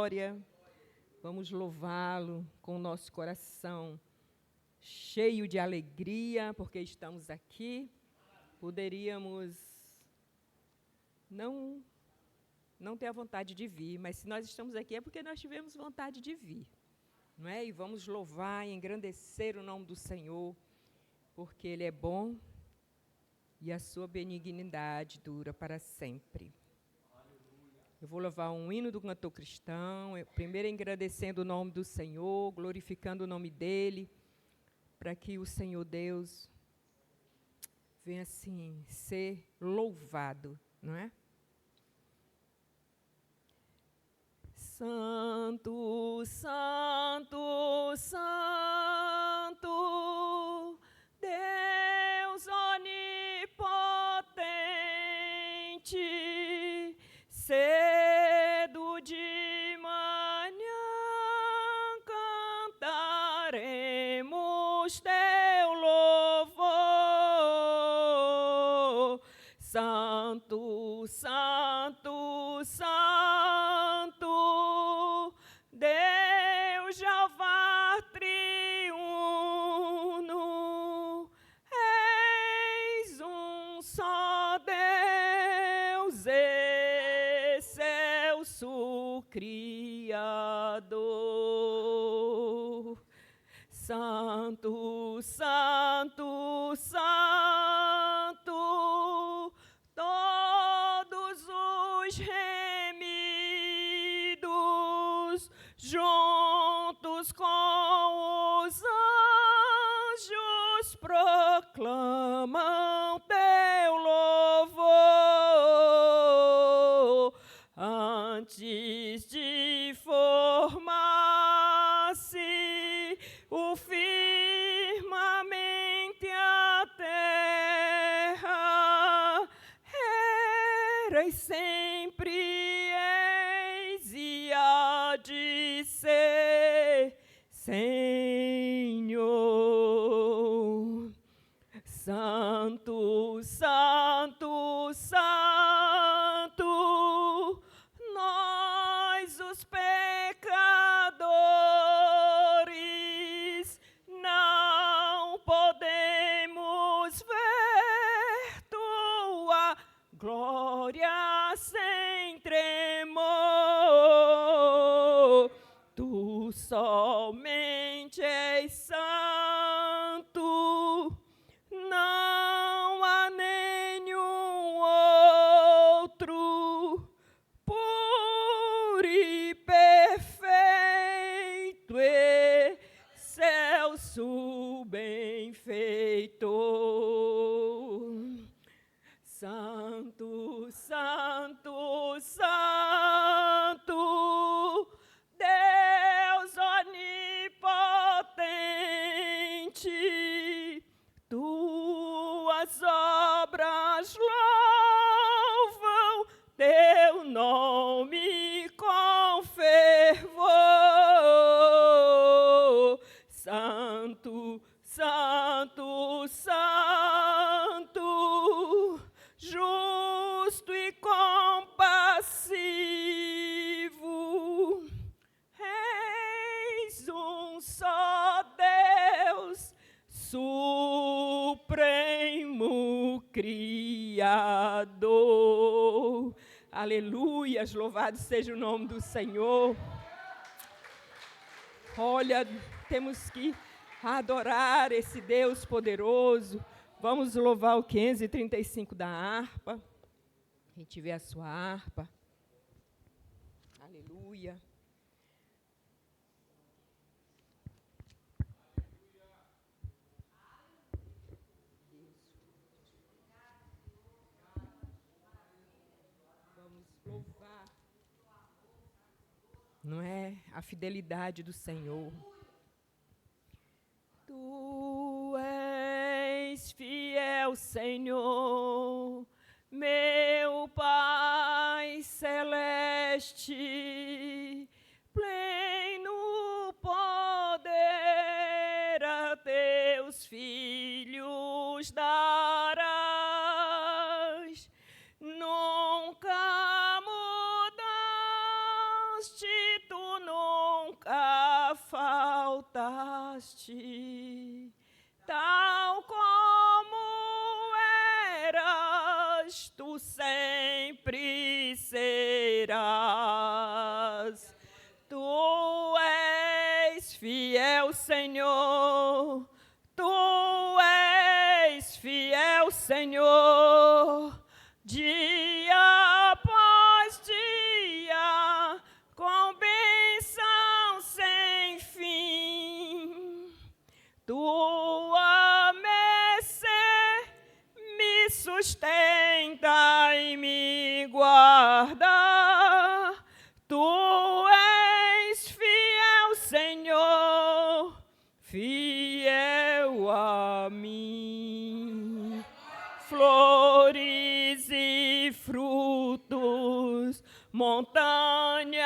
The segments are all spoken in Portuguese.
glória. Vamos louvá-lo com o nosso coração cheio de alegria, porque estamos aqui. Poderíamos não ter a vontade de vir, mas se nós estamos aqui é porque nós tivemos vontade de vir, não é? E vamos louvar e engrandecer o nome do Senhor, porque Ele é bom e a sua benignidade dura para sempre. Eu vou louvar um hino do cantor cristão, primeiro agradecendo o nome do Senhor, glorificando o nome dEle, para que o Senhor Deus venha assim ser louvado, não é? Santo, santo, santo, Deus onipotente, cedo de manhã cantaremos teu louvor. Santo, santo, santo, Deus Jeová triuno, eis um só Deus, excelso Criador. Santo, santo, santo, todos os remidos, juntos com os anjos, proclamam teu louvor. Antes de formar-se o firmamento e a terra, eras sempre, eis e há de ser, Senhor. Santo, santo, santo, nós os pecadores não podemos ver tua glória sem tremor. Tu somente és santo, não há nenhum outro puro e perfeito, excelso benfeitor. Santo, santo, santo, Deus onipotente, tuas obras louvam teu nome com fervor. Santo, santo, santo, justo e compassivo, eis um só Deus, supremo Criador. Aleluias, louvado seja o nome do Senhor. Olha, temos que adorar esse Deus poderoso. Vamos louvar o 535 da harpa. Quem tiver a sua harpa. Aleluia. Vamos louvar, não é? A fidelidade do Senhor. Tu és fiel, Senhor, meu Pai celeste, pleno poder a teus filhos darás. Nunca mudaste tu abençoaste, tal como eras, tu sempre serás. Tu és fiel, Senhor, tu és fiel, Senhor, dia após dia, com bênção sem fim. Tua mercê me sustenta e me guarda. Tu és fiel, Senhor, fiel a mim. Flores e frutos, montanhas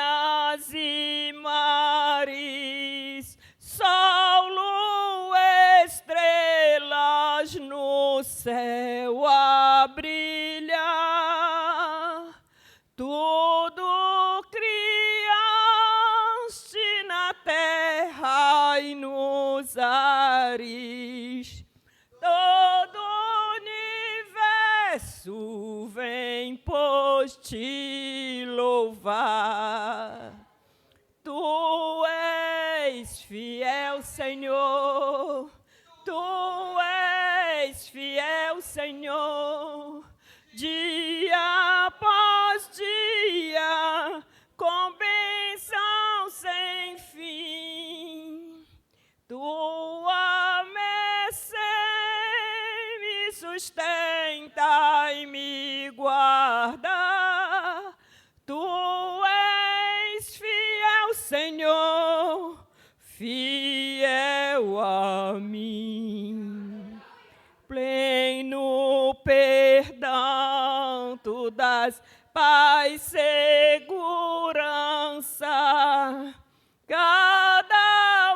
e mares, sol, lua, estrelas no céu a brilhar. Tudo criaste na terra e nos ares. Todo o universo vem por te louvar. Tu és fiel, Senhor. Tu és fiel, Senhor. Dia após dia, com bênção sem fim. Tua mercê me sustenta e me guarda. Tu és fiel, Senhor, fiel a mim. Pleno perdão, tu dás paz, segurança. Cada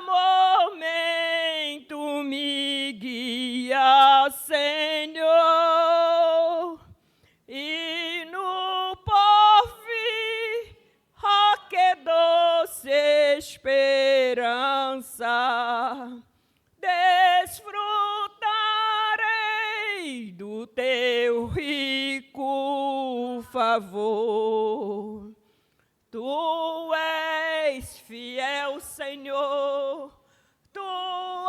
momento me guia, Senhor. E no porvir, ó que doce esperança, desfrutarei do teu rico favor. Tu és fiel, Senhor, tu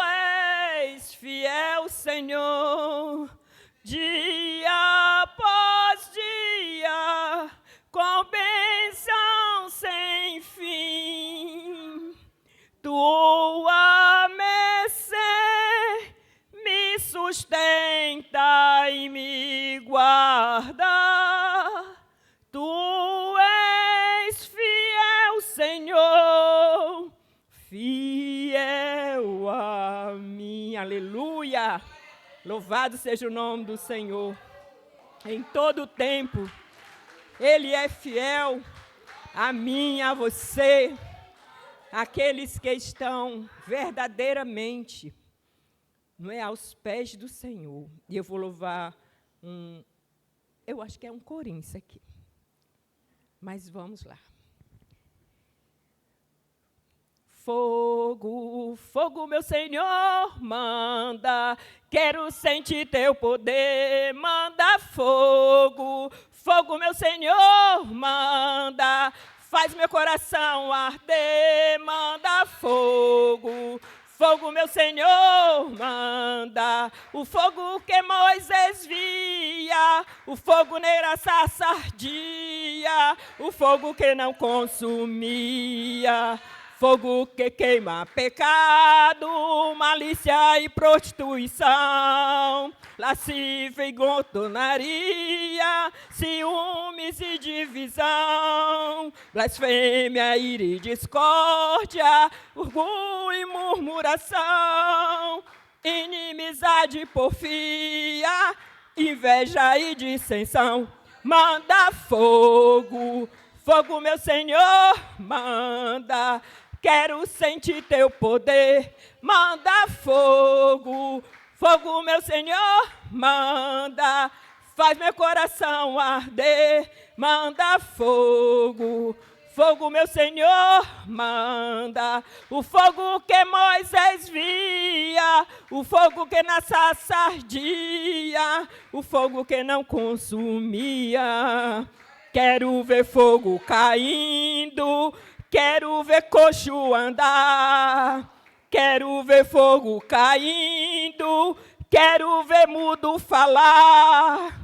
és fiel, Senhor, dia após dia, com bênção sem fim. Tua mercê me sustenta e me guarda. Tu és fiel, Senhor, fiel a mim. Aleluia! Louvado seja o nome do Senhor. Em todo o tempo, Ele é fiel a mim, a você, aqueles que estão verdadeiramente, não é, aos pés do Senhor. E eu vou louvar eu acho que é um corinho isso aqui. Mas vamos lá. Fogo, fogo, meu Senhor, manda, quero sentir teu poder, manda fogo, fogo, meu Senhor, manda, faz meu coração arder, manda fogo, fogo, meu Senhor, manda, o fogo que Moisés via, o fogo nera sarça ardia, o fogo que não consumia, fogo que queima pecado, malícia e prostituição, lascívia e glutonaria, ciúmes e divisão, blasfêmia, ira e discórdia, orgulho e murmuração, inimizade e porfia, inveja e dissensão. Manda fogo, fogo, meu Senhor, manda. Quero sentir teu poder, manda fogo, fogo, meu Senhor, manda, faz meu coração arder, manda fogo, fogo, meu Senhor, manda. O fogo que Moisés via, o fogo que na sarça ardia, o fogo que não consumia. Quero ver fogo caindo, quero ver coxo andar. Quero ver fogo caindo, quero ver mudo falar.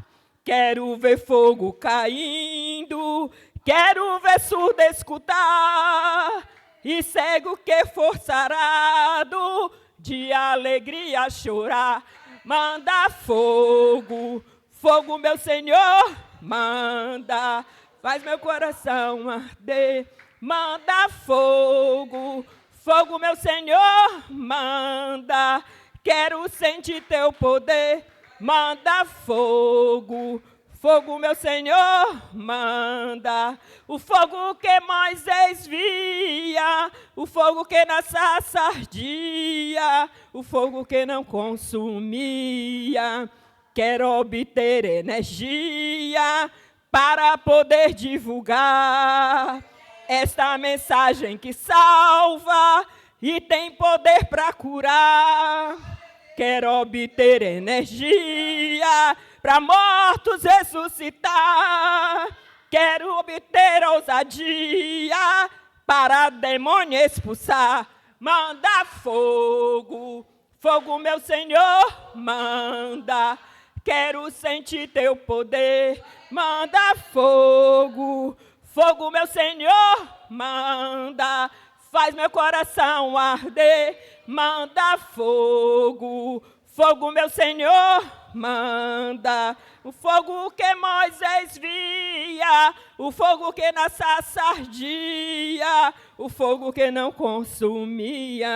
Quero ver fogo caindo, quero ver surdo escutar. E cego que for sarado, de alegria chorar. Manda fogo, fogo, meu Senhor, manda. Faz meu coração arder. Manda fogo, fogo, meu Senhor, manda. Quero sentir teu poder. Manda fogo, fogo, meu Senhor, manda. O fogo que Moisés via, o fogo que na sarça ardia, o fogo que não consumia. Quero obter energia para poder divulgar esta mensagem que salva e tem poder para curar. Quero obter energia para mortos ressuscitar. Quero obter ousadia para demônio expulsar. Manda fogo, fogo, meu Senhor, manda. Quero sentir teu poder. Manda fogo, fogo, meu Senhor, manda. Faz meu coração arder. Manda fogo, fogo, meu Senhor, manda. O fogo que Moisés via, o fogo que na sarça ardia, o fogo que não consumia.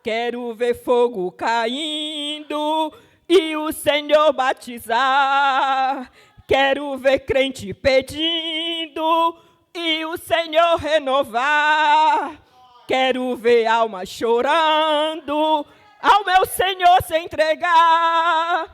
Quero ver fogo caindo e o Senhor batizar. Quero ver crente pedindo e o Senhor renovar. Quero ver alma chorando, ao meu Senhor se entregar.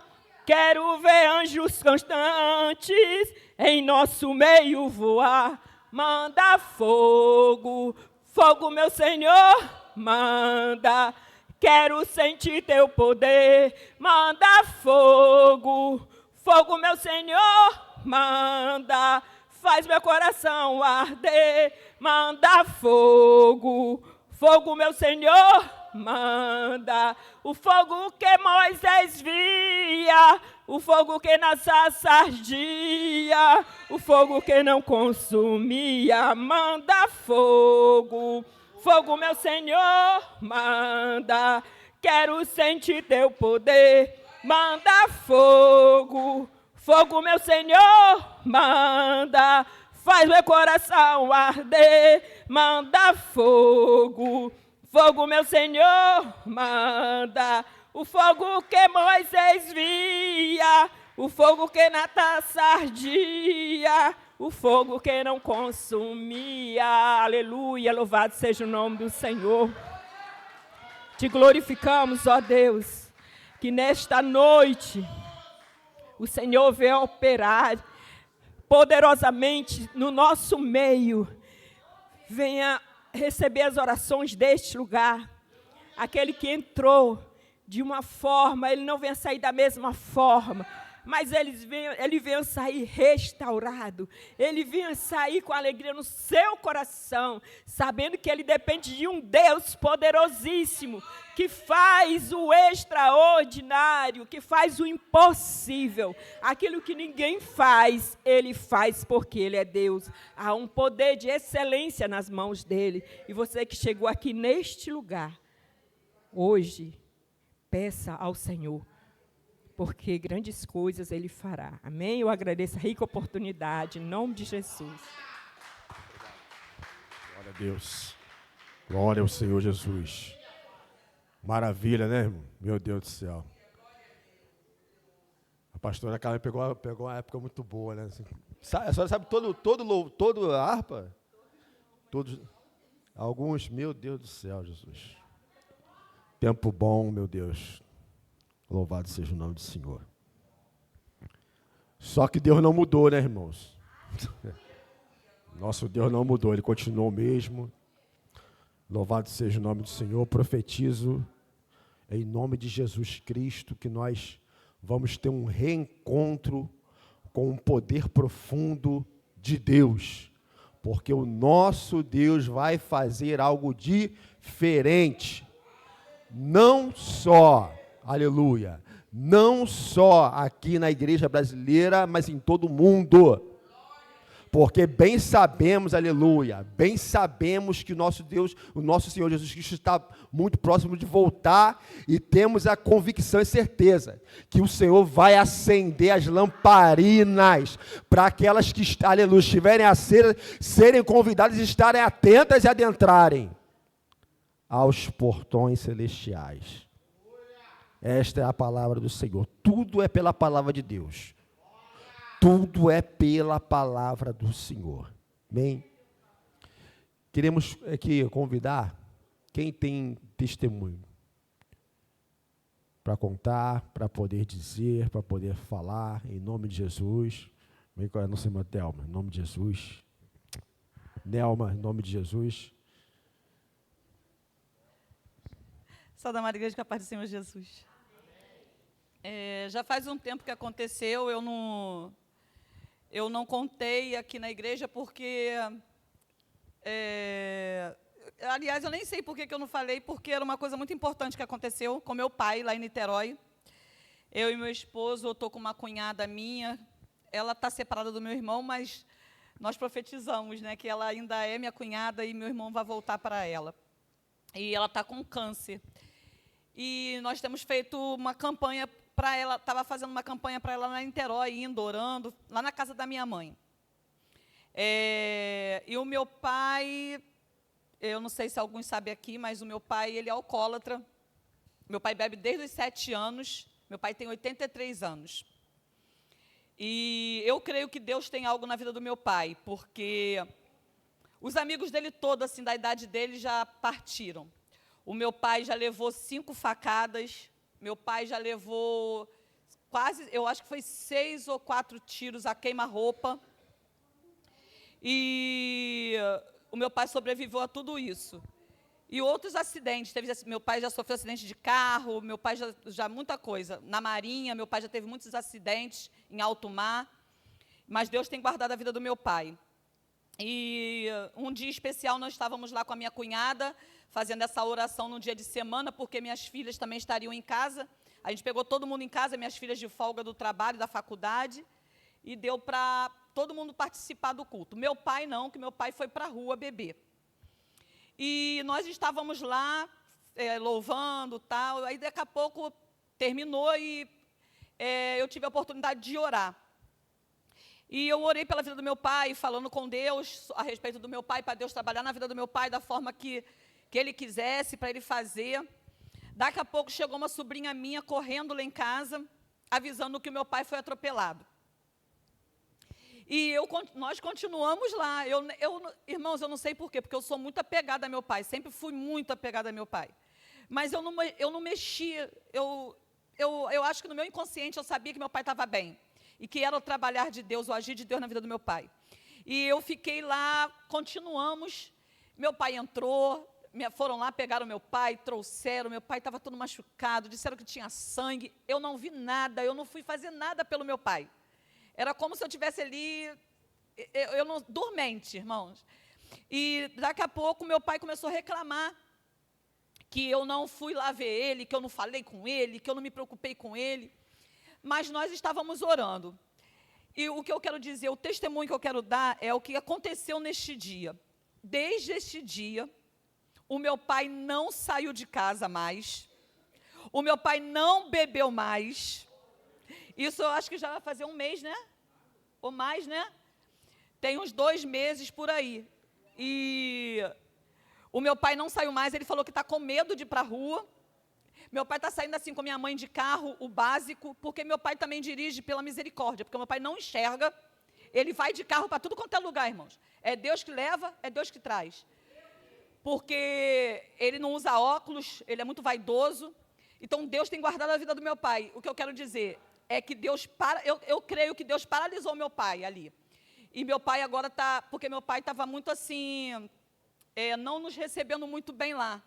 Quero ver anjos constantes em nosso meio voar. Manda fogo, fogo, meu Senhor, manda. Quero sentir teu poder. Manda fogo, fogo, meu Senhor, manda. Faz meu coração arder. Manda fogo, fogo, meu Senhor, manda. O fogo que Moisés via, o fogo que na sarça ardia, o fogo que não consumia. Manda fogo, fogo, meu Senhor, manda. Quero sentir teu poder. Manda fogo, fogo, meu Senhor, manda. Faz meu coração arder. Manda fogo, fogo, meu Senhor, manda. O fogo que Moisés via, o fogo que na taça ardia, o fogo que não consumia. Aleluia, louvado seja o nome do Senhor. Te glorificamos, ó Deus, que nesta noite o Senhor veio operar poderosamente no nosso meio. Venha receber as orações deste lugar. Aquele que entrou de uma forma, ele não venha sair da mesma forma, mas ele venha sair restaurado. Ele venha sair com alegria no seu coração, sabendo que ele depende de um Deus poderosíssimo, que faz o extraordinário, que faz o impossível. Aquilo que ninguém faz, ele faz porque ele é Deus. Há um poder de excelência nas mãos dele. E você que chegou aqui neste lugar, hoje, peça ao Senhor, porque grandes coisas ele fará. Amém? Eu agradeço a rica oportunidade, em nome de Jesus. Glória a Deus. Glória ao Senhor Jesus. Maravilha, né, irmão? Meu Deus do céu. A pastora Carmen pegou uma época muito boa, né? Assim, a senhora sabe todo a harpa? Todos, alguns, meu Deus do céu, Jesus. Tempo bom, meu Deus. Louvado seja o nome do Senhor. Só que Deus não mudou, né, irmãos? Nosso Deus não mudou, Ele continuou o mesmo. Louvado seja o nome do Senhor. Profetizo em nome de Jesus Cristo que nós vamos ter um reencontro com o poder profundo de Deus, porque o nosso Deus vai fazer algo diferente, não só, aleluia, não só aqui na igreja brasileira, mas em todo o mundo. Porque bem sabemos, aleluia, bem sabemos que o nosso Deus, o nosso Senhor Jesus Cristo está muito próximo de voltar e temos a convicção e certeza que o Senhor vai acender as lamparinas para aquelas que, aleluia, estiverem a serem convidadas e estarem atentas e adentrarem aos portões celestiais. Esta é a palavra do Senhor. Tudo é pela palavra de Deus. Tudo é pela palavra do Senhor. Amém? Queremos aqui convidar quem tem testemunho para contar, para poder dizer, para poder falar, em nome de Jesus. Vem com a nossa irmã Thelma, em nome de Jesus. Nelma, em nome de Jesus. Saúde da igreja, com a paz do Senhor Jesus. Já faz um tempo que aconteceu, eu não contei aqui na igreja porque, aliás, eu nem sei por que eu não falei, porque era uma coisa muito importante que aconteceu com meu pai lá em Niterói. Eu e meu esposo, eu estou com uma cunhada minha, ela está separada do meu irmão, mas nós profetizamos, né, que ela ainda é minha cunhada e meu irmão vai voltar para ela. E ela está com câncer. E nós temos feito uma campanha para ela, estava fazendo uma campanha para ela lá em Niterói, indo, orando, lá na casa da minha mãe. E o meu pai, eu não sei se alguns sabem aqui, mas o meu pai, ele é alcoólatra. Meu pai bebe desde os 7 anos, meu pai tem 83 anos. E eu creio que Deus tem algo na vida do meu pai, porque os amigos dele todos, assim, da idade dele, já partiram. O meu pai já levou 5 facadas, meu pai já levou quase, eu acho que foi 6 ou 4 tiros a queima-roupa. E o meu pai sobreviveu a tudo isso. E outros acidentes, meu pai já sofreu acidente de carro, meu pai já muita coisa. Na marinha, meu pai já teve muitos acidentes em alto mar, mas Deus tem guardado a vida do meu pai. E um dia especial nós estávamos lá com a minha cunhada, fazendo essa oração num dia de semana, porque minhas filhas também estariam em casa. A gente pegou todo mundo em casa, minhas filhas de folga do trabalho, da faculdade, e deu para todo mundo participar do culto. Meu pai não, que meu pai foi para a rua beber. E nós estávamos lá, louvando, tal, aí daqui a pouco terminou e eu tive a oportunidade de orar. E eu orei pela vida do meu pai, falando com Deus a respeito do meu pai, para Deus trabalhar na vida do meu pai da forma que ele quisesse, para ele fazer. Daqui a pouco chegou uma sobrinha minha correndo lá em casa, avisando que o meu pai foi atropelado. E nós continuamos lá. Irmãos, eu não sei por quê, porque eu sou muito apegada a meu pai, sempre fui muito apegada a meu pai. Mas eu não mexia, eu acho que no meu inconsciente eu sabia que meu pai estava bem, e que era o trabalhar de Deus, o agir de Deus na vida do meu pai. E eu fiquei lá, continuamos, meu pai entrou, foram lá, pegaram meu pai, trouxeram, meu pai estava todo machucado, disseram que tinha sangue, eu não vi nada, eu não fui fazer nada pelo meu pai. Era como se eu estivesse ali, dormente, irmãos. E daqui a pouco meu pai começou a reclamar que eu não fui lá ver ele, que eu não falei com ele, que eu não me preocupei com ele. Mas nós estávamos orando. E o que eu quero dizer, o testemunho que eu quero dar é o que aconteceu neste dia. Desde este dia, o meu pai não saiu de casa mais. O meu pai não bebeu mais. Isso eu acho que já vai fazer 1 mês, né? Ou mais, né? Tem uns 2 meses por aí. E o meu pai não saiu mais, ele falou que está com medo de ir para a rua. Meu pai está saindo assim com minha mãe de carro, o básico, porque meu pai também dirige pela misericórdia, porque meu pai não enxerga, ele vai de carro para tudo quanto é lugar, irmãos. É Deus que leva, é Deus que traz. Porque ele não usa óculos, ele é muito vaidoso. Então Deus tem guardado a vida do meu pai. O que eu quero dizer é que eu creio que Deus paralisou meu pai ali. E meu pai agora está, porque meu pai estava muito assim, não nos recebendo muito bem lá,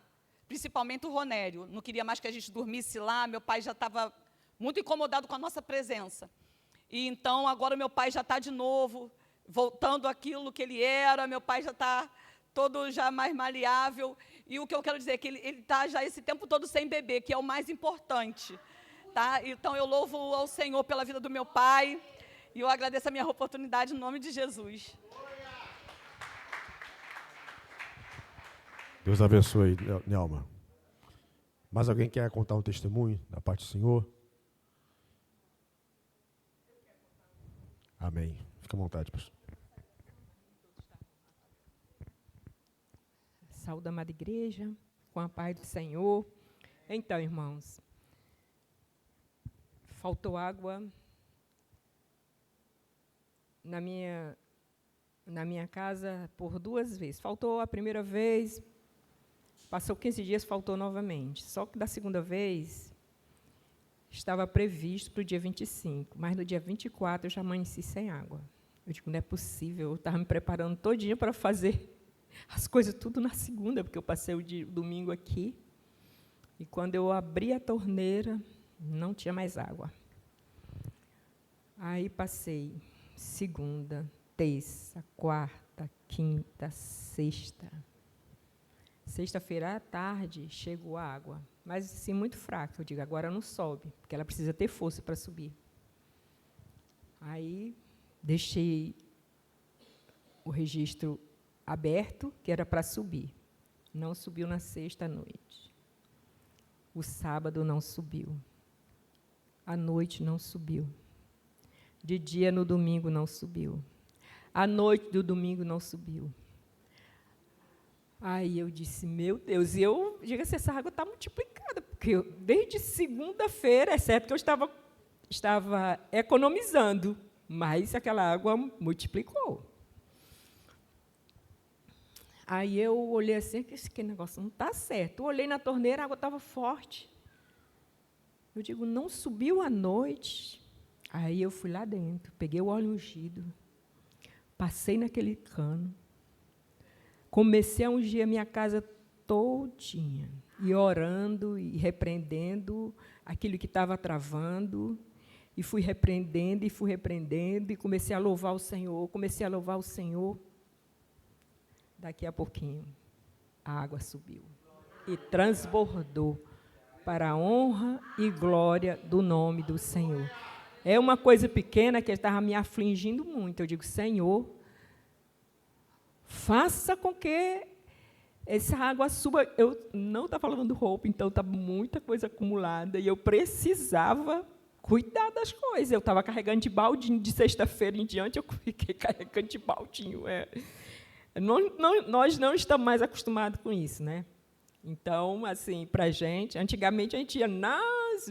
principalmente o Ronério. Não queria mais que a gente dormisse lá, meu pai já estava muito incomodado com a nossa presença. E então, agora meu pai já está de novo, voltando àquilo que ele era, meu pai já está todo já mais maleável. E o que eu quero dizer é que ele está já esse tempo todo sem beber, que é o mais importante. Tá? Então, eu louvo ao Senhor pela vida do meu pai, e eu agradeço a minha oportunidade, em nome de Jesus. Deus abençoe, Nelma. Mais alguém quer contar um testemunho da parte do Senhor? Amém. Fica à vontade, pastor. Saúde, amada igreja, com a paz do Senhor. Então, irmãos, faltou água na minha casa por 2 vezes. Faltou a primeira vez, passou 15 dias, faltou novamente. Só que da segunda vez, estava previsto para o dia 25, mas no dia 24 eu já amanheci sem água. Eu digo, não é possível, eu estava me preparando todinha para fazer as coisas tudo na segunda, porque eu passei o domingo aqui, e quando eu abri a torneira, não tinha mais água. Aí passei segunda, terça, quarta, quinta, sexta. Sexta-feira à tarde chegou a água, mas assim, muito fraca. Eu digo, agora não sobe, porque ela precisa ter força para subir. Aí deixei o registro aberto, que era para subir. Não subiu na sexta à noite. O sábado não subiu. À noite não subiu. De dia no domingo não subiu. À noite do domingo não subiu. Aí eu disse, meu Deus, e eu digo assim, essa água está multiplicada, porque desde segunda-feira, é certo que eu estava economizando, mas aquela água multiplicou. Aí eu olhei assim, que negócio não está certo. Eu olhei na torneira, a água estava forte. Eu digo, não subiu à noite. Aí eu fui lá dentro, peguei o óleo ungido, passei naquele cano, comecei a ungir a minha casa todinha, e orando, e repreendendo aquilo que estava travando, e fui repreendendo, e comecei a louvar o Senhor, Daqui a pouquinho, a água subiu e transbordou para a honra e glória do nome do Senhor. É uma coisa pequena que estava me afligindo muito. Eu digo, Senhor, faça com que essa água suba. Eu não estou falando roupa, então está muita coisa acumulada, e eu precisava cuidar das coisas. Eu estava carregando de baldinho, de sexta-feira em diante, eu fiquei carregando de baldinho. Nós não estamos mais acostumados com isso, né? Então, assim, para a gente, antigamente a gente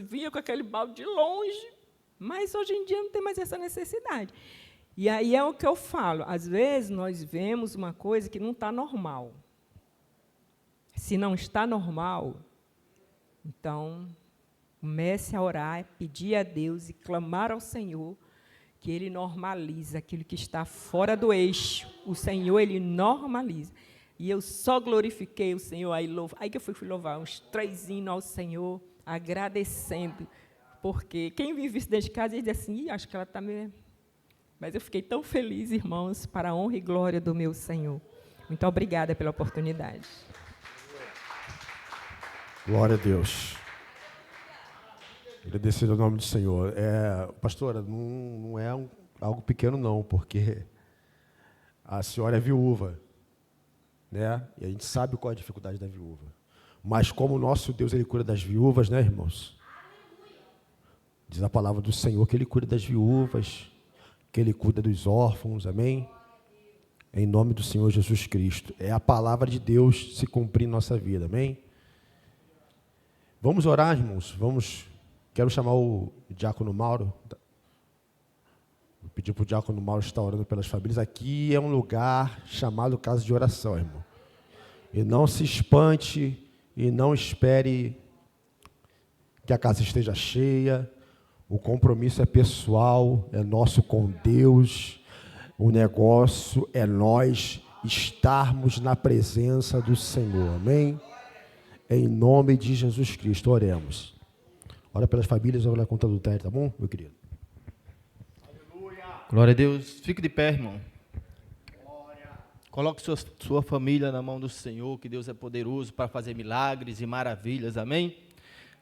vinha com aquele balde de longe, mas hoje em dia não tem mais essa necessidade. E aí é o que eu falo, às vezes nós vemos uma coisa que não está normal. Se não está normal, então comece a orar, pedir a Deus e clamar ao Senhor, que Ele normaliza aquilo que está fora do eixo. O Senhor, Ele normaliza. E eu só glorifiquei o Senhor, aí que eu fui louvar uns 3 hinos ao Senhor, agradecendo, porque quem vive isso dentro de casa, diz assim, acho que ela está meio... Mas eu fiquei tão feliz, irmãos, para a honra e glória do meu Senhor. Muito obrigada pela oportunidade. Glória a Deus. Agradecido ao nome do Senhor. Pastora, não é algo pequeno, não, porque a senhora é viúva, né? E a gente sabe qual é a dificuldade da viúva. Mas como o nosso Deus, Ele cura das viúvas, né, irmãos? Diz a palavra do Senhor que Ele cura das viúvas, que Ele cuida dos órfãos, amém? Em nome do Senhor Jesus Cristo. É a palavra de Deus se cumprir em nossa vida, amém? Vamos orar, irmãos? Quero chamar o diácono Mauro. Vou pedir para o diácono Mauro estar orando pelas famílias. Aqui é um lugar chamado casa de oração, irmão. E não se espante e não espere que a casa esteja cheia. O compromisso é pessoal, é nosso com Deus. O negócio é nós estarmos na presença do Senhor, amém? Em nome de Jesus Cristo, oremos. Ora pelas famílias, ora pela conta do Té, tá bom, meu querido? Glória a Deus. Fique de pé, irmão. Coloque sua família na mão do Senhor, que Deus é poderoso para fazer milagres e maravilhas, amém?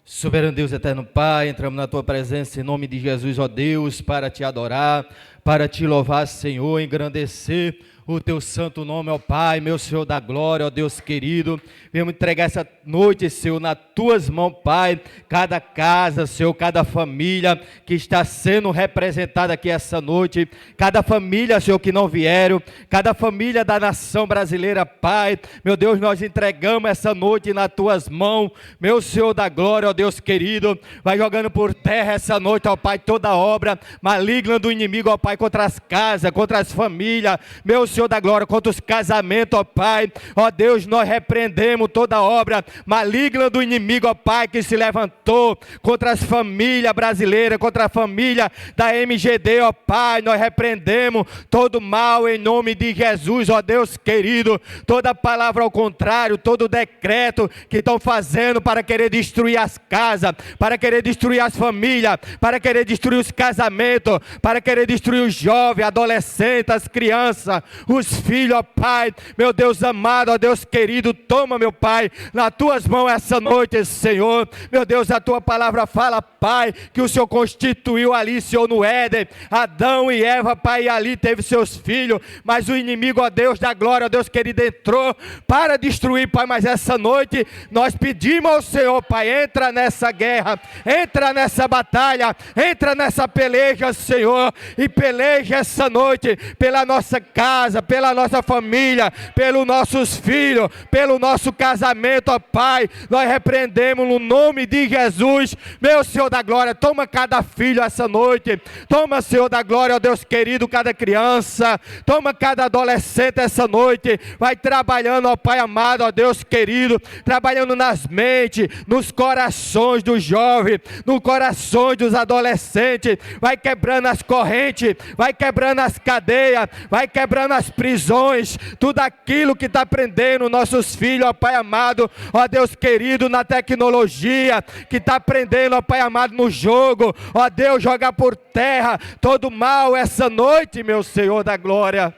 Soberano Deus, eterno Pai, entramos na Tua presença em nome de Jesus, ó Deus, para Te adorar, para Te louvar, Senhor, engrandecer o Teu santo nome, ó Pai, meu Senhor da glória, ó Deus querido. Viemos entregar essa noite, Senhor, nas Tuas mãos, Pai, cada casa, Senhor, cada família que está sendo representada aqui essa noite, cada família, Senhor, que não vieram, cada família da nação brasileira, Pai, meu Deus, nós entregamos essa noite nas Tuas mãos, meu Senhor da glória, ó Deus querido. Vai jogando por terra essa noite, ó Pai, toda obra maligna do inimigo, ó Pai, contra as casas, contra as famílias, meu Senhor da glória, contra os casamentos, ó Pai, ó Deus, nós repreendemos toda obra maligna do inimigo, ó Pai, que se levantou contra as famílias brasileiras, contra a família da MGD, ó Pai, nós repreendemos todo mal em nome de Jesus, ó Deus querido, toda palavra ao contrário, todo decreto que estão fazendo para querer destruir as casas, para querer destruir as famílias, para querer destruir os casamentos, para querer destruir os jovens, adolescentes, as crianças, os filhos, ó Pai, meu Deus amado, ó Deus querido, toma, meu Pai, nas Tuas mãos essa noite, Senhor, meu Deus, a Tua palavra fala, Pai, que o Senhor constituiu ali, Senhor, no Éden, Adão e Eva, Pai, e ali teve seus filhos, mas o inimigo, ó Deus da glória, ó Deus querido, entrou para destruir, Pai, mas essa noite, nós pedimos ao Senhor, Pai, entra nessa guerra, entra nessa batalha, entra nessa peleja, Senhor, e peleja essa noite, pela nossa casa, pela nossa família, pelos nossos filhos, pelo nosso casamento, ó Pai, nós repreendemos no nome de Jesus, meu Senhor da glória, toma cada filho essa noite, toma, Senhor da glória, ó Deus querido, cada criança, toma cada adolescente essa noite, vai trabalhando, ó Pai amado, ó Deus querido, trabalhando nas mentes, nos corações dos jovens, nos corações dos adolescentes, vai quebrando as correntes, vai quebrando as cadeias, vai quebrando as prisões, tudo aquilo que está prendendo nossos filhos, ó Pai amado, ó Deus querido, na tecnologia, que está prendendo, ó Pai amado, no jogo, ó Deus, joga por terra todo mal essa noite, meu Senhor da glória,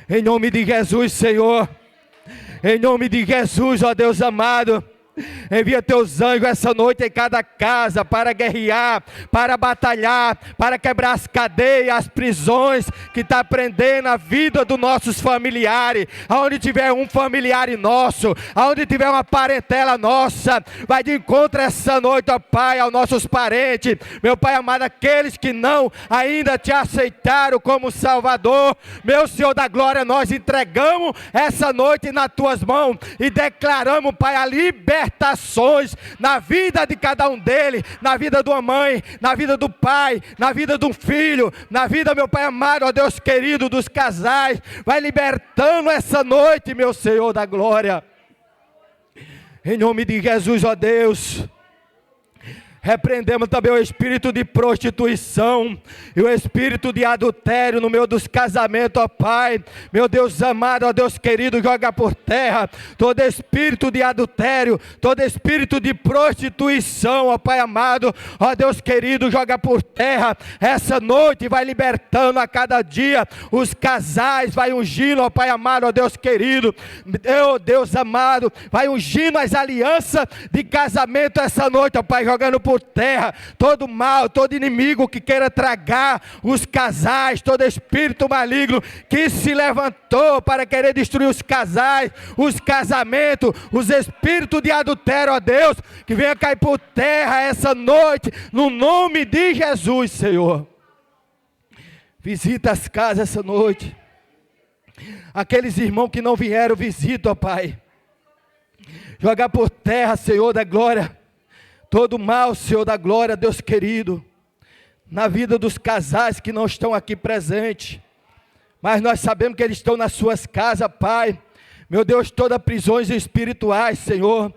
em nome de Jesus, Senhor, em nome de Jesus, ó Deus amado, envia Teus anjos essa noite em cada casa para guerrear, para batalhar, para quebrar as cadeias, as prisões que está prendendo a vida dos nossos familiares. Aonde tiver um familiar nosso, aonde tiver uma parentela nossa, vai de encontro essa noite, ó Pai, aos nossos parentes, meu Pai amado, aqueles que não ainda Te aceitaram como Salvador, meu Senhor da glória, nós entregamos essa noite nas Tuas mãos e declaramos, Pai, a libertações na vida de cada um deles, na vida de uma mãe, na vida do pai, na vida de um filho, na vida, meu Pai amado, ó Deus querido, dos casais, vai libertando essa noite, meu Senhor da glória, em nome de Jesus, ó Deus. Repreendemos também o espírito de prostituição e o espírito de adultério no meio dos casamentos, ó Pai. Meu Deus amado, ó Deus querido, joga por terra todo espírito de adultério, todo espírito de prostituição, ó Pai amado, ó Deus querido, joga por terra. Essa noite vai libertando a cada dia os casais, vai ungindo, ó Pai amado, ó Deus querido, meu Deus amado, vai ungindo as alianças de casamento essa noite, ó Pai, jogando por terra todo mal, todo inimigo que queira tragar os casais, todo espírito maligno que se levantou para querer destruir os casais, os casamentos, os espíritos de adultério, ó Deus, que venha cair por terra essa noite, no nome de Jesus, Senhor. Visita as casas essa noite, aqueles irmãos que não vieram, visita, ó Pai, jogar por terra, Senhor da glória, todo mal, Senhor da glória, Deus querido, na vida dos casais que não estão aqui presentes, mas nós sabemos que eles estão nas suas casas, Pai, meu Deus, todas prisões espirituais, Senhor,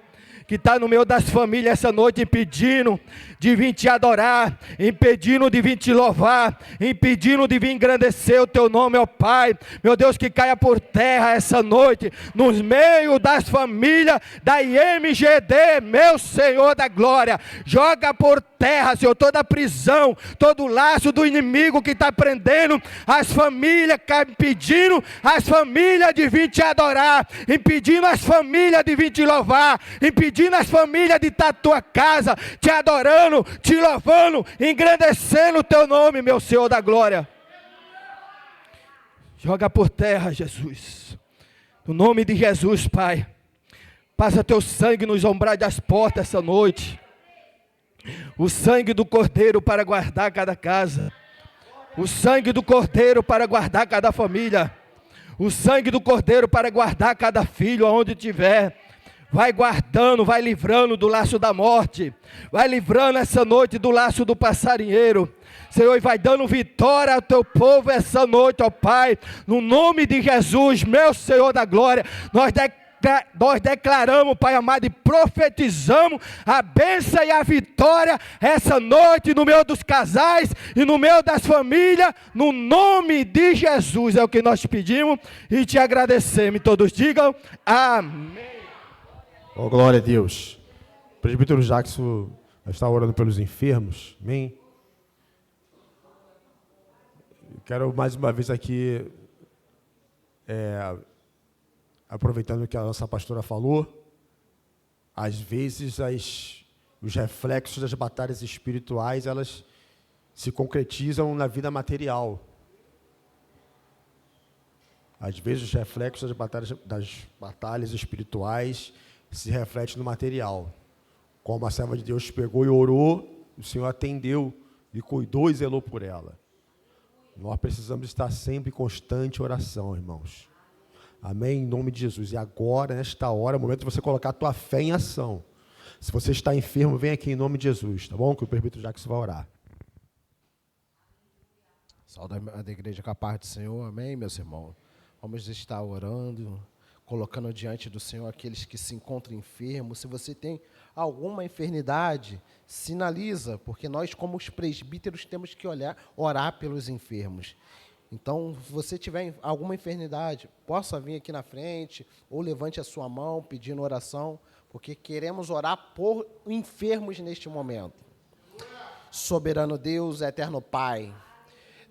que está no meio das famílias essa noite, impedindo de vir te adorar, impedindo de vir te louvar, impedindo de vir engrandecer o teu nome, ó Pai. Meu Deus, que caia por terra essa noite, nos meios das famílias da IMGD, meu Senhor da glória. Joga por terra, Senhor, toda a prisão, todo o laço do inimigo que está prendendo as famílias, impedindo as famílias de vir te adorar, impedindo as famílias de vir te louvar, impedindo as famílias de estar na tua casa, te adorando, te louvando, engrandecendo o teu nome, meu Senhor da glória. Joga por terra, Jesus, no nome de Jesus, Pai. Passa teu sangue nos ombrais das portas essa noite, o sangue do Cordeiro para guardar cada casa, o sangue do Cordeiro para guardar cada família, o sangue do Cordeiro para guardar cada filho aonde estiver. Vai guardando, vai livrando do laço da morte, vai livrando essa noite do laço do passarinheiro, Senhor, e vai dando vitória ao teu povo essa noite, ó Pai, no nome de Jesus, meu Senhor da glória. Nós declaramos, Pai amado, e profetizamos a bênção e a vitória essa noite no meio dos casais e no meio das famílias, no nome de Jesus, é o que nós pedimos e te agradecemos. Todos digam amém. Oh, glória a Deus. O presbítero Jackson está orando pelos enfermos, amém? Quero mais uma vez aqui, aproveitando o que a nossa pastora falou, às vezes os reflexos das batalhas espirituais, elas se concretizam na vida material. Às vezes os reflexos das batalhas espirituais se refletem no material. Como a serva de Deus pegou e orou, o Senhor atendeu e cuidou e zelou por ela. Nós precisamos estar sempre em constante oração, irmãos. Amém? Em nome de Jesus. E agora, nesta hora, é o momento de você colocar a tua fé em ação. Se você está enfermo, vem aqui em nome de Jesus, tá bom? Que o presbítero Jackson vai orar. Saúde a igreja com a paz do Senhor, amém, meus irmãos? Vamos estar orando, colocando diante do Senhor aqueles que se encontram enfermos. Se você tem alguma enfermidade, sinaliza, porque nós, como os presbíteros, temos que orar pelos enfermos. Então, se você tiver alguma enfermidade, possa vir aqui na frente, ou levante a sua mão pedindo oração, porque queremos orar por enfermos neste momento. Soberano Deus, eterno Pai,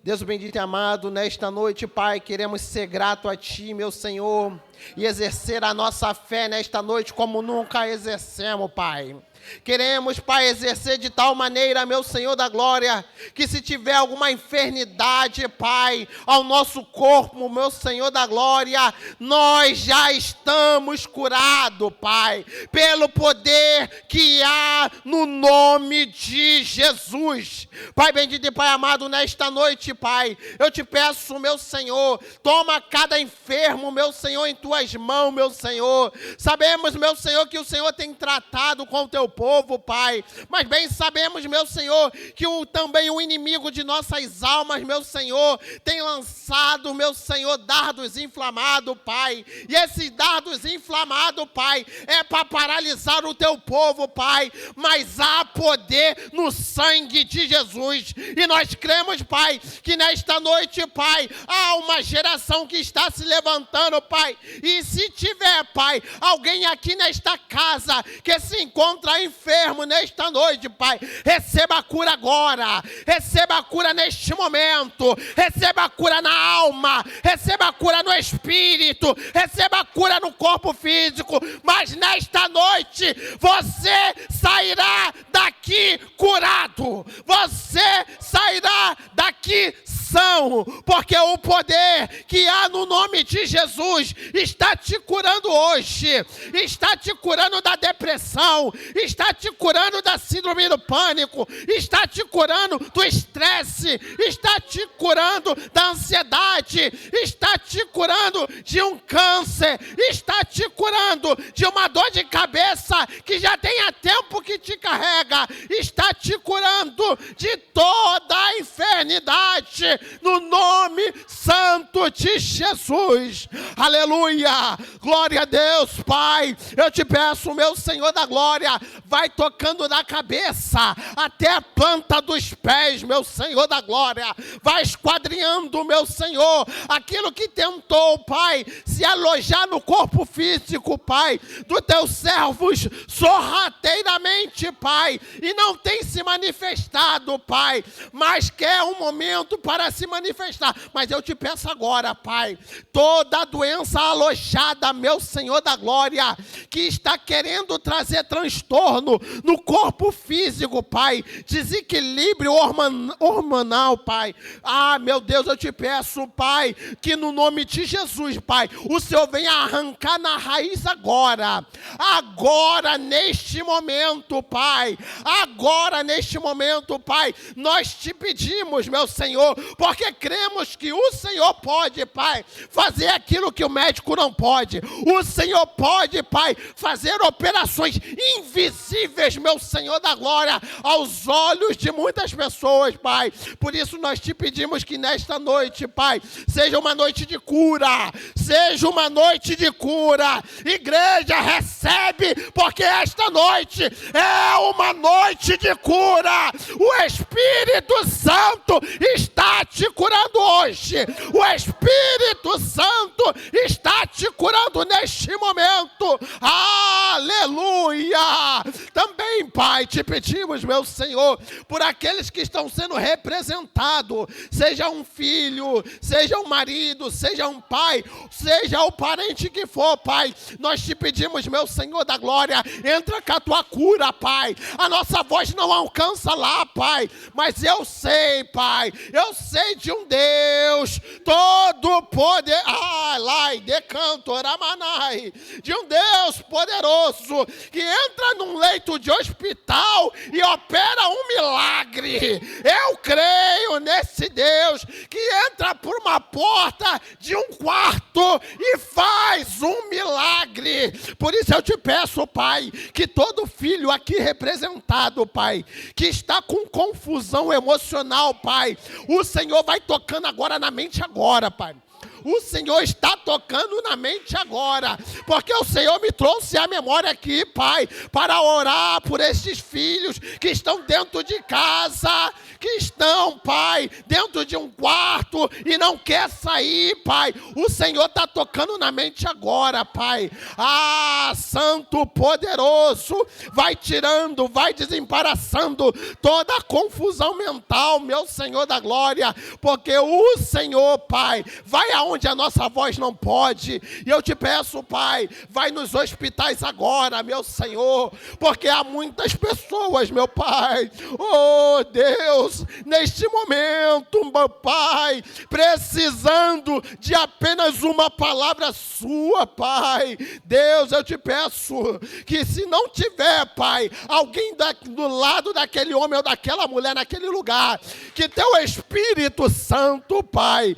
Deus bendito e amado, nesta noite, Pai, queremos ser grato a Ti, meu Senhor, e exercer a nossa fé nesta noite como nunca exercemos, Pai. Queremos, Pai, exercer de tal maneira, meu Senhor da glória, que se tiver alguma enfermidade, Pai, ao nosso corpo, meu Senhor da glória, nós já estamos curados, Pai, pelo poder que há no nome de Jesus. Pai bendito e Pai amado, nesta noite, Pai, eu te peço, meu Senhor, toma cada enfermo, meu Senhor, em tuas mãos, meu Senhor. Sabemos, meu Senhor, que o Senhor tem tratado com o teu povo, Pai, mas bem sabemos, meu Senhor, que também o inimigo de nossas almas, meu Senhor, tem lançado, meu Senhor, dardos inflamados, Pai, e esses dardos inflamados, Pai, é para paralisar o teu povo, Pai, mas há poder no sangue de Jesus, e nós cremos, Pai, que nesta noite, Pai, há uma geração que está se levantando, Pai, e se tiver, Pai, alguém aqui nesta casa que se encontra enfermo nesta noite, Pai, receba a cura agora, receba a cura neste momento, receba a cura na alma, receba a cura no espírito, receba a cura no corpo físico, mas nesta noite você sairá daqui curado, você sairá daqui são, porque o poder que há no nome de Jesus está te curando hoje, está te curando da depressão, está te curando da síndrome do pânico, está te curando do estresse, está te curando da ansiedade, está te curando de um câncer, está te curando de uma dor de cabeça que já tem há tempo que te carrega, está te curando de toda a enfermidade, no nome santo de Jesus. Aleluia, glória a Deus, Pai. Eu te peço, meu Senhor da glória, vai tocando da cabeça até a planta dos pés, meu Senhor da glória, vai esquadrinhando, meu Senhor, aquilo que tentou, Pai, se alojar no corpo físico, Pai, dos teus servos sorrateiramente, Pai, e não tem se manifestado, Pai, mas quer um momento para se manifestar. Mas eu te peço agora, Pai, toda doença alojada, meu Senhor da glória, que está querendo trazer transtorno no corpo físico, Pai, desequilíbrio hormonal, Pai. Meu Deus, eu te peço, Pai, que no nome de Jesus, Pai, o Senhor venha arrancar na raiz agora, neste momento, Pai, agora neste momento, Pai, nós te pedimos, meu Senhor, porque cremos que o Senhor pode, Pai, fazer aquilo que o médico não pode. O Senhor pode, Pai, fazer operações invisíveis, meu Senhor da glória, aos olhos de muitas pessoas, Pai. Por isso nós te pedimos que nesta noite, Pai, seja uma noite de cura, seja uma noite de cura. Igreja, recebe, porque esta noite é uma noite de cura. O Espírito Santo está te curando hoje. O Espírito Santo está te curando neste momento. Aleluia! Também, Pai, te pedimos, meu Senhor, por aqueles que estão sendo representados, seja um filho, seja um marido, seja um pai, seja o parente que for, Pai, nós te pedimos, meu Senhor da glória, entra com a tua cura, Pai. A nossa voz não alcança lá, Pai, mas eu sei, Pai, eu sei de um Deus todo poder, de um Deus poderoso que entra num leito de hospital e opera um milagre. Eu creio nesse Deus que entra por uma porta de um quarto e faz um milagre. Por isso eu te peço, Pai, que todo filho aqui representado, Pai, que está com confusão emocional, Pai, o Senhor vai tocando agora na mente agora, Pai. O Senhor está tocando na mente agora, porque o Senhor me trouxe à memória aqui, Pai, para orar por estes filhos que estão dentro de casa, que estão, Pai, dentro de um quarto e não quer sair, Pai. O Senhor está tocando na mente agora, Pai. Santo poderoso, vai tirando, vai desembaraçando toda a confusão mental, meu Senhor da glória, porque o Senhor, Pai, vai aonde a nossa voz não pode. E eu te peço, Pai, vai nos hospitais agora, meu Senhor, porque há muitas pessoas, meu Pai, oh Deus, neste momento, meu Pai, precisando de apenas uma palavra sua, Pai. Deus, eu te peço que se não tiver, Pai, alguém do lado daquele homem ou daquela mulher naquele lugar, que teu Espírito Santo, Pai,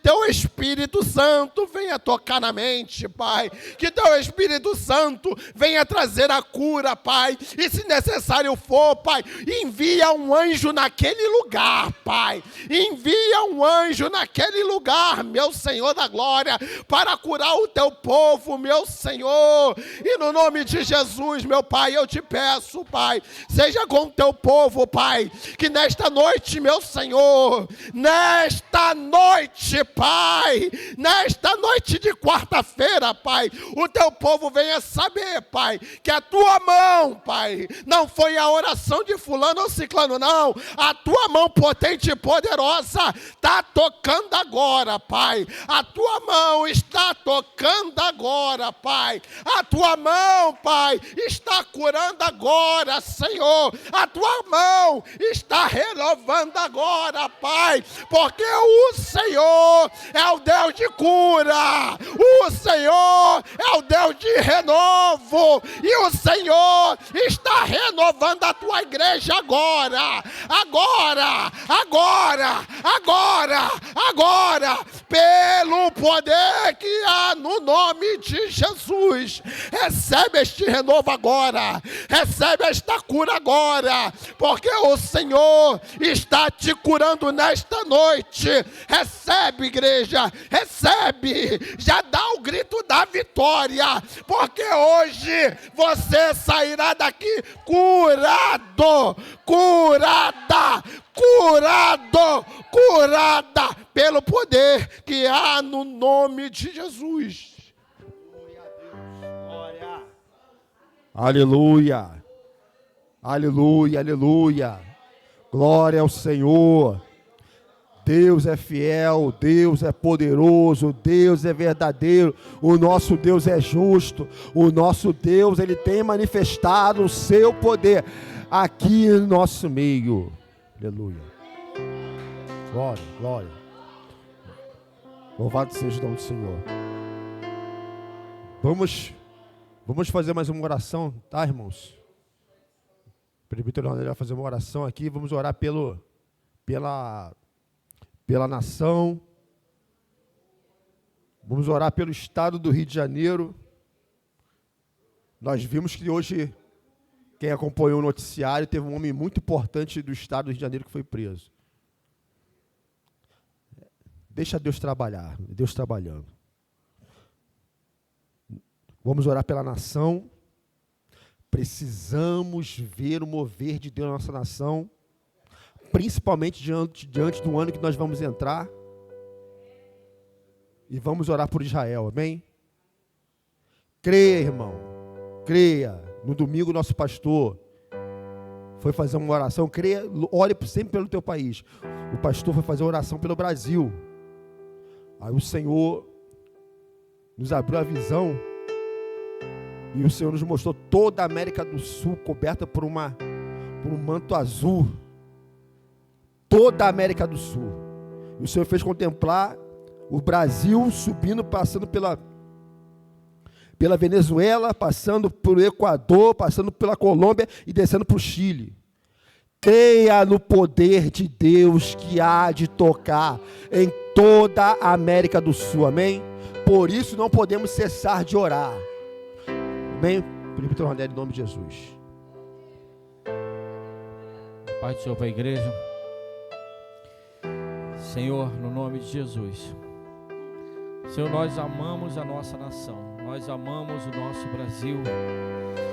teu Espírito Santo venha tocar na mente, Pai, que teu Espírito Santo venha trazer a cura, Pai, e se necessário for, Pai, envia um anjo naquele lugar, Pai, envia um anjo naquele lugar, meu Senhor da glória, para curar o teu povo, meu Senhor, e no nome de Jesus, meu Pai, eu te peço, Pai, seja com o teu povo, Pai, que nesta noite, meu Senhor, nesta noite, Pai, nesta noite de quarta-feira, Pai, o teu povo venha saber, Pai, que a tua mão, Pai, não foi a oração de fulano ou ciclano, não, a tua mão potente e poderosa está tocando agora, Pai, a tua mão está tocando agora, Pai, a tua mão, Pai, está curando agora, Senhor, a tua mão está renovando agora, Pai, porque o Senhor é o Deus de cura, o Senhor é o Deus de renovo, e o Senhor está renovando a tua igreja agora, pelo poder que há no nome de Jesus. Recebe este renovo agora, recebe esta cura agora, porque o Senhor está te curando nesta noite. Recebe, igreja, recebe, já dá o grito da vitória, porque hoje você sairá daqui curado, curada pelo poder que há no nome de Jesus. Aleluia, aleluia, aleluia, glória ao Senhor. Deus é fiel, Deus é poderoso, Deus é verdadeiro, o nosso Deus é justo, o nosso Deus, Ele tem manifestado o seu poder aqui no nosso meio. Aleluia. Glória, glória. Louvado seja o nome do Senhor. Vamos fazer mais uma oração, tá, irmãos? O presbítero vai fazer uma oração aqui, vamos orar pela nação, vamos orar pelo estado do Rio de Janeiro. Nós vimos que hoje, quem acompanhou o noticiário, teve um homem muito importante do estado do Rio de Janeiro que foi preso. Deixa Deus trabalhar, Deus trabalhando. Vamos orar pela nação. Precisamos ver o mover de Deus na nossa nação, principalmente diante do ano que nós vamos entrar. E vamos orar por Israel, amém? Creia, irmão, creia. No domingo, nosso pastor foi fazer uma oração. Creia, ore sempre pelo teu país. O pastor foi fazer uma oração pelo Brasil. Aí o Senhor nos abriu a visão, e o Senhor nos mostrou toda a América do Sul coberta por um manto azul. Toda a América do Sul. E o Senhor fez contemplar o Brasil subindo, passando pela Venezuela, passando pelo Equador, passando pela Colômbia e descendo para o Chile. Creia no poder de Deus que há de tocar em toda a América do Sul, amém? Por isso não podemos cessar de orar. Amém? Presbítero Ronelli, em nome de Jesus. Pai do Senhor para a igreja. Senhor, no nome de Jesus. Senhor, nós amamos a nossa nação, nós amamos o nosso Brasil.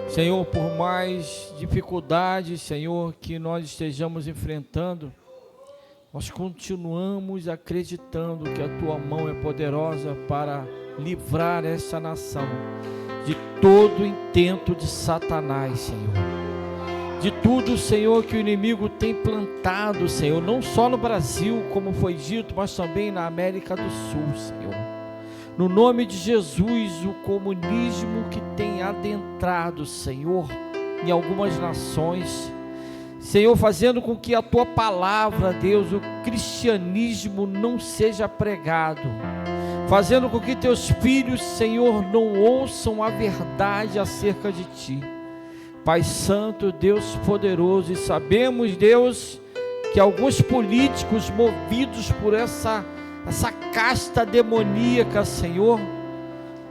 Senhor, por mais dificuldades, Senhor, que nós estejamos enfrentando, nós continuamos acreditando que a Tua mão é poderosa para livrar essa nação de todo intento de Satanás, Senhor. De tudo, Senhor, que o inimigo tem plantado, Senhor, não só no Brasil, como foi dito, mas também na América do Sul, Senhor. No nome de Jesus, o comunismo que tem adentrado, Senhor, em algumas nações, Senhor, fazendo com que a Tua palavra, Deus, o cristianismo não seja pregado, fazendo com que Teus filhos, Senhor, não ouçam a verdade acerca de Ti. Pai Santo, Deus poderoso, e sabemos, Deus, que alguns políticos movidos por essa casta demoníaca, Senhor,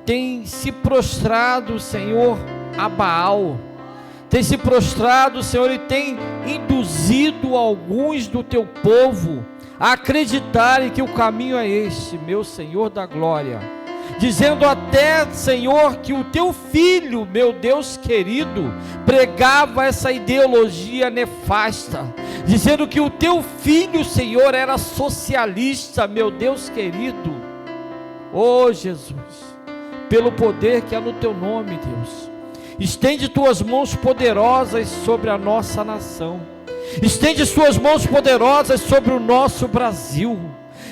têm se prostrado, Senhor, a Baal, tem se prostrado, Senhor, e tem induzido alguns do Teu povo a acreditarem que o caminho é este, meu Senhor da glória, dizendo até, Senhor, que o Teu Filho, meu Deus querido, pregava essa ideologia nefasta, dizendo que o Teu Filho, Senhor, era socialista, meu Deus querido. Oh Jesus, pelo poder que há no Teu nome, Deus, estende Tuas mãos poderosas sobre a nossa nação, estende Suas mãos poderosas sobre o nosso Brasil.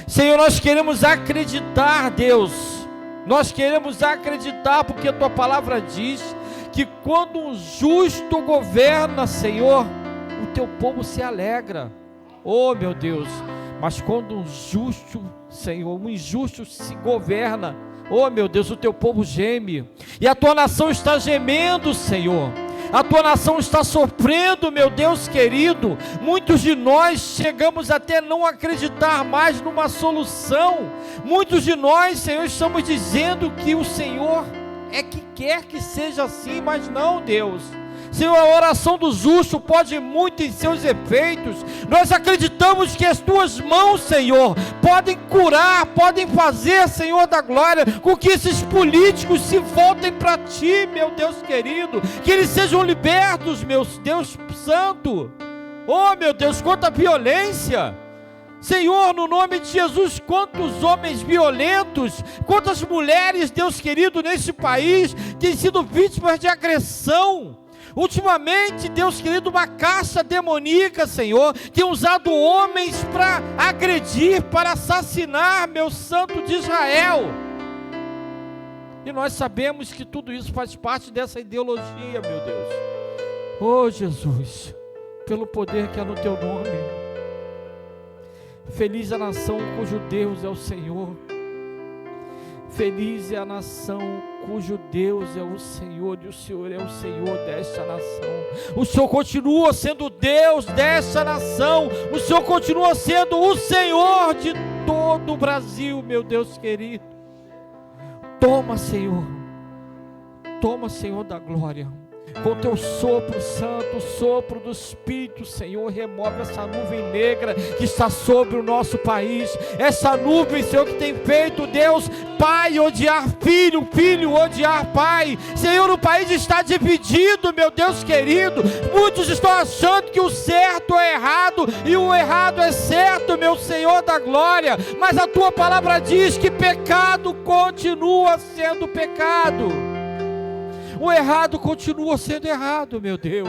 Senhor, nós queremos acreditar, Deus, nós queremos acreditar, porque a Tua palavra diz que quando um justo governa, Senhor, o Teu povo se alegra. Oh meu Deus, mas quando um justo Senhor, o injusto se governa. Oh, meu Deus, o teu povo geme, e a tua nação está gemendo, Senhor. A tua nação está sofrendo, meu Deus querido. Muitos de nós chegamos até não acreditar mais numa solução. Muitos de nós, Senhor, estamos dizendo que o Senhor é que quer que seja assim, mas não, Deus. Senhor, a oração do justo pode muito em seus efeitos. Nós acreditamos que as tuas mãos, Senhor, podem curar, podem fazer, Senhor da glória, com que esses políticos se voltem para ti, meu Deus querido, que eles sejam libertos, meu Deus santo. Oh, meu Deus, quanta violência! Senhor, no nome de Jesus, quantos homens violentos, quantas mulheres, Deus querido, nesse país têm sido vítimas de agressão. Ultimamente, Deus querido, uma caixa demoníaca, Senhor, tem usado homens para agredir, para assassinar, meu santo de Israel. E nós sabemos que tudo isso faz parte dessa ideologia, meu Deus. Oh, Jesus, pelo poder que há no teu nome. Feliz a nação cujo Deus é o Senhor. Feliz é a nação cujo Deus é o Senhor, e o Senhor é o Senhor desta nação. O Senhor continua sendo Deus desta nação. O Senhor continua sendo o Senhor de todo o Brasil, meu Deus querido. Toma, Senhor. Toma, Senhor da glória. Com teu sopro santo, o sopro do Espírito, Senhor, remove essa nuvem negra que está sobre o nosso país. Essa nuvem, Senhor, que tem feito, Deus, pai odiar filho, filho odiar pai. Senhor, o país está dividido, meu Deus querido. Muitos estão achando que o certo é errado e o errado é certo, meu Senhor da glória. Mas a tua palavra diz que pecado continua sendo pecado. O errado continua sendo errado, meu Deus.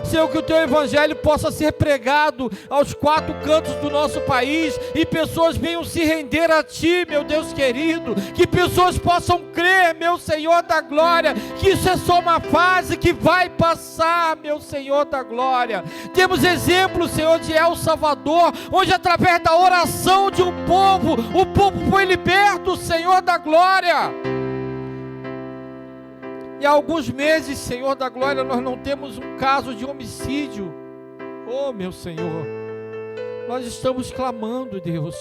Senhor, que o teu evangelho possa ser pregado aos quatro cantos do nosso país e pessoas venham se render a ti, meu Deus querido. Que pessoas possam crer, meu Senhor da glória, que isso é só uma fase que vai passar, meu Senhor da glória. Temos exemplos, Senhor, de El Salvador, onde através da oração de um povo, o povo foi liberto, Senhor da glória. E há alguns meses, Senhor da glória, nós não temos um caso de homicídio. Oh, meu Senhor, nós estamos clamando, Deus.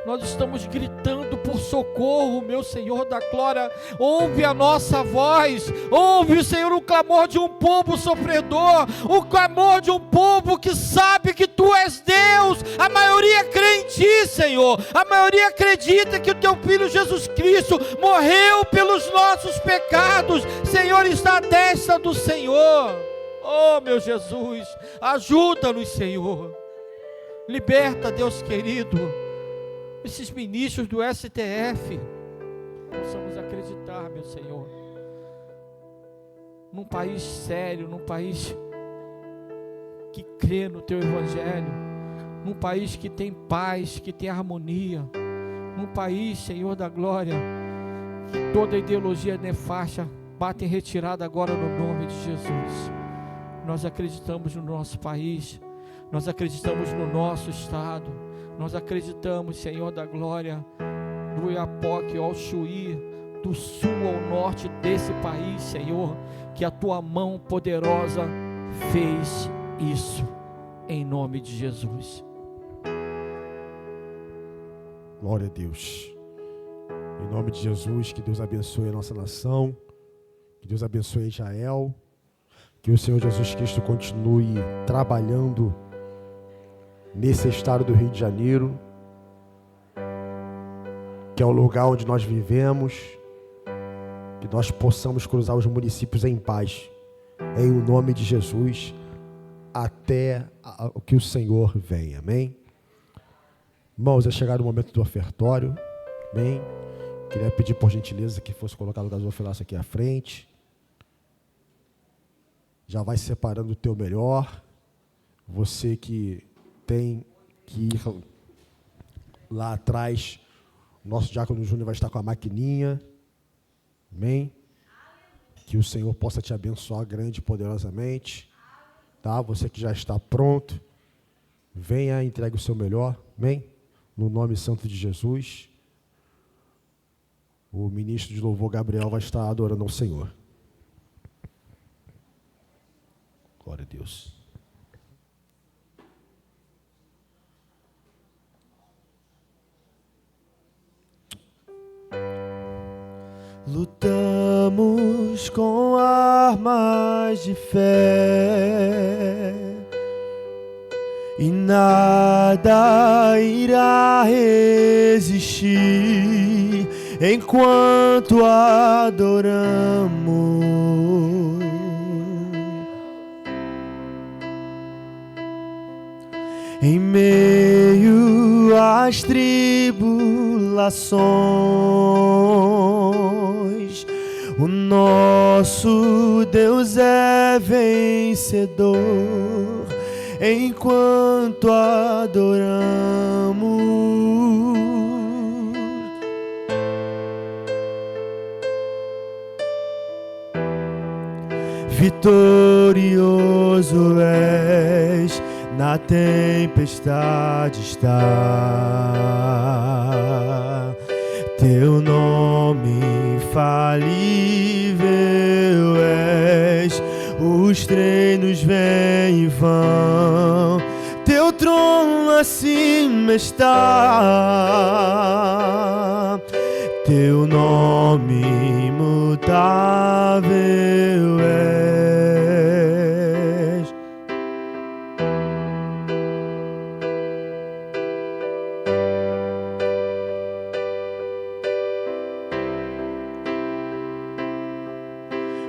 Nós estamos gritando por socorro, meu Senhor da glória. Ouve a nossa voz. Ouve, Senhor, o clamor de um povo sofredor. O clamor de um povo que sabe que Tu és Deus. A maioria crê em Ti, Senhor. A maioria acredita que o Teu Filho Jesus Cristo morreu pelos nossos pecados. Senhor, está à destra do Senhor. Oh, meu Jesus, ajuda-nos, Senhor. Liberta, Deus querido, esses ministros do STF, possamos acreditar, meu Senhor, num país sério, num país que crê no Teu Evangelho, num país que tem paz, que tem harmonia, num país, Senhor da glória, que toda ideologia nefasta bate em retirada agora no nome de Jesus. Nós acreditamos no nosso país, nós acreditamos no nosso estado, nós acreditamos, Senhor da glória, do Iapoque ao Chuí, do sul ao norte desse país, Senhor, que a Tua mão poderosa fez isso, em nome de Jesus. Glória a Deus. Em nome de Jesus, que Deus abençoe a nossa nação, que Deus abençoe Israel, que o Senhor Jesus Cristo continue trabalhando nesse estado do Rio de Janeiro, que é o lugar onde nós vivemos, que nós possamos cruzar os municípios em paz, em o nome de Jesus, até que o Senhor venha, amém? Irmãos, é chegado o momento do ofertório, amém? Queria pedir por gentileza que fosse colocado o gasofilaço aqui à frente. Já vai separando o teu melhor, você que tem que ir lá atrás, o nosso diácono Júnior vai estar com a maquininha, amém? Que o Senhor possa te abençoar grande e poderosamente, tá? Você que já está pronto, venha e entregue o seu melhor, amém? no nome santo de Jesus, o ministro de louvor Gabriel vai estar adorando ao Senhor. Glória a Deus. Lutamos com armas de fé e nada irá resistir enquanto adoramos. Em meio às tribulações, o nosso Deus é vencedor enquanto adoramos. Vitorioso és, na tempestade está. Teu nome infalível és, os treinos vêm e vão, teu trono acima está. Teu nome imutável és.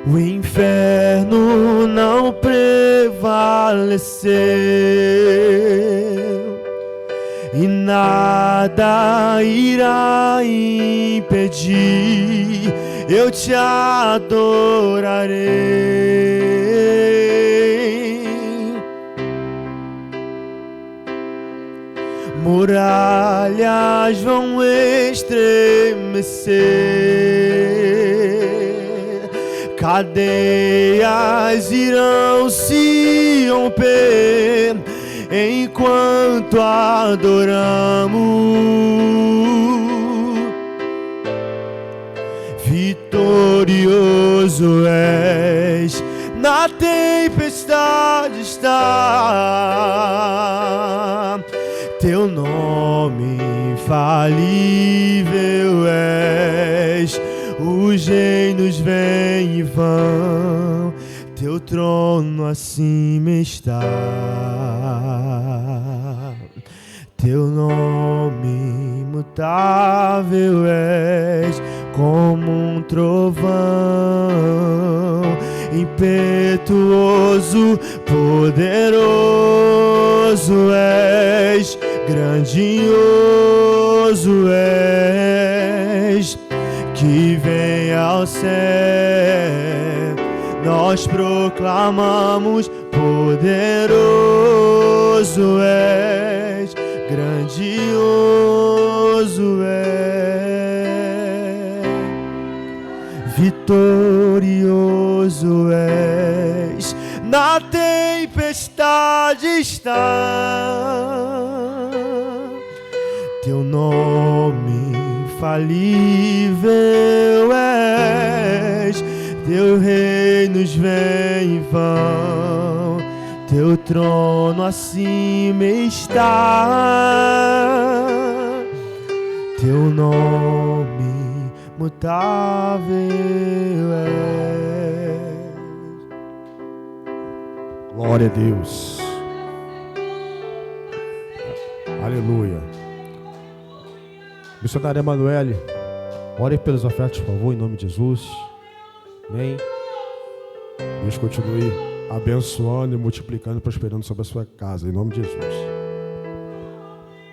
O inferno não prevaleceu e nada irá impedir, eu te adorarei. Muralhas vão estremecer, cadeias irão se romper enquanto adoramos. Vitorioso és, na tempestade está. Teu nome infalível és, os reinos vêm e vão, teu trono acima está. Teu nome imutável és, como um trovão, impetuoso, poderoso és, grandioso és, que vem ao céu. Nós proclamamos, poderoso és, grandioso és, vitorioso és, na tempestade está. Teu nome infalível és, teu reino vem e vão, teu trono acima está. Teu nome mutável é. Glória a Deus. Aleluia. Missionária Emanuele, ore pelas ofertas, por favor, em nome de Jesus. Amém. Deus continue abençoando e multiplicando e prosperando sobre a sua casa, em nome de Jesus.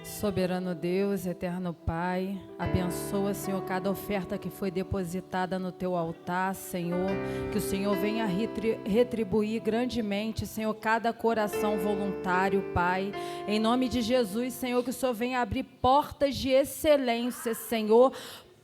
Soberano Deus, eterno Pai, abençoa, Senhor, cada oferta que foi depositada no Teu altar, Senhor, que o Senhor venha retribuir grandemente, Senhor, cada coração voluntário, Pai, em nome de Jesus, Senhor, que o Senhor venha abrir portas de excelência, Senhor,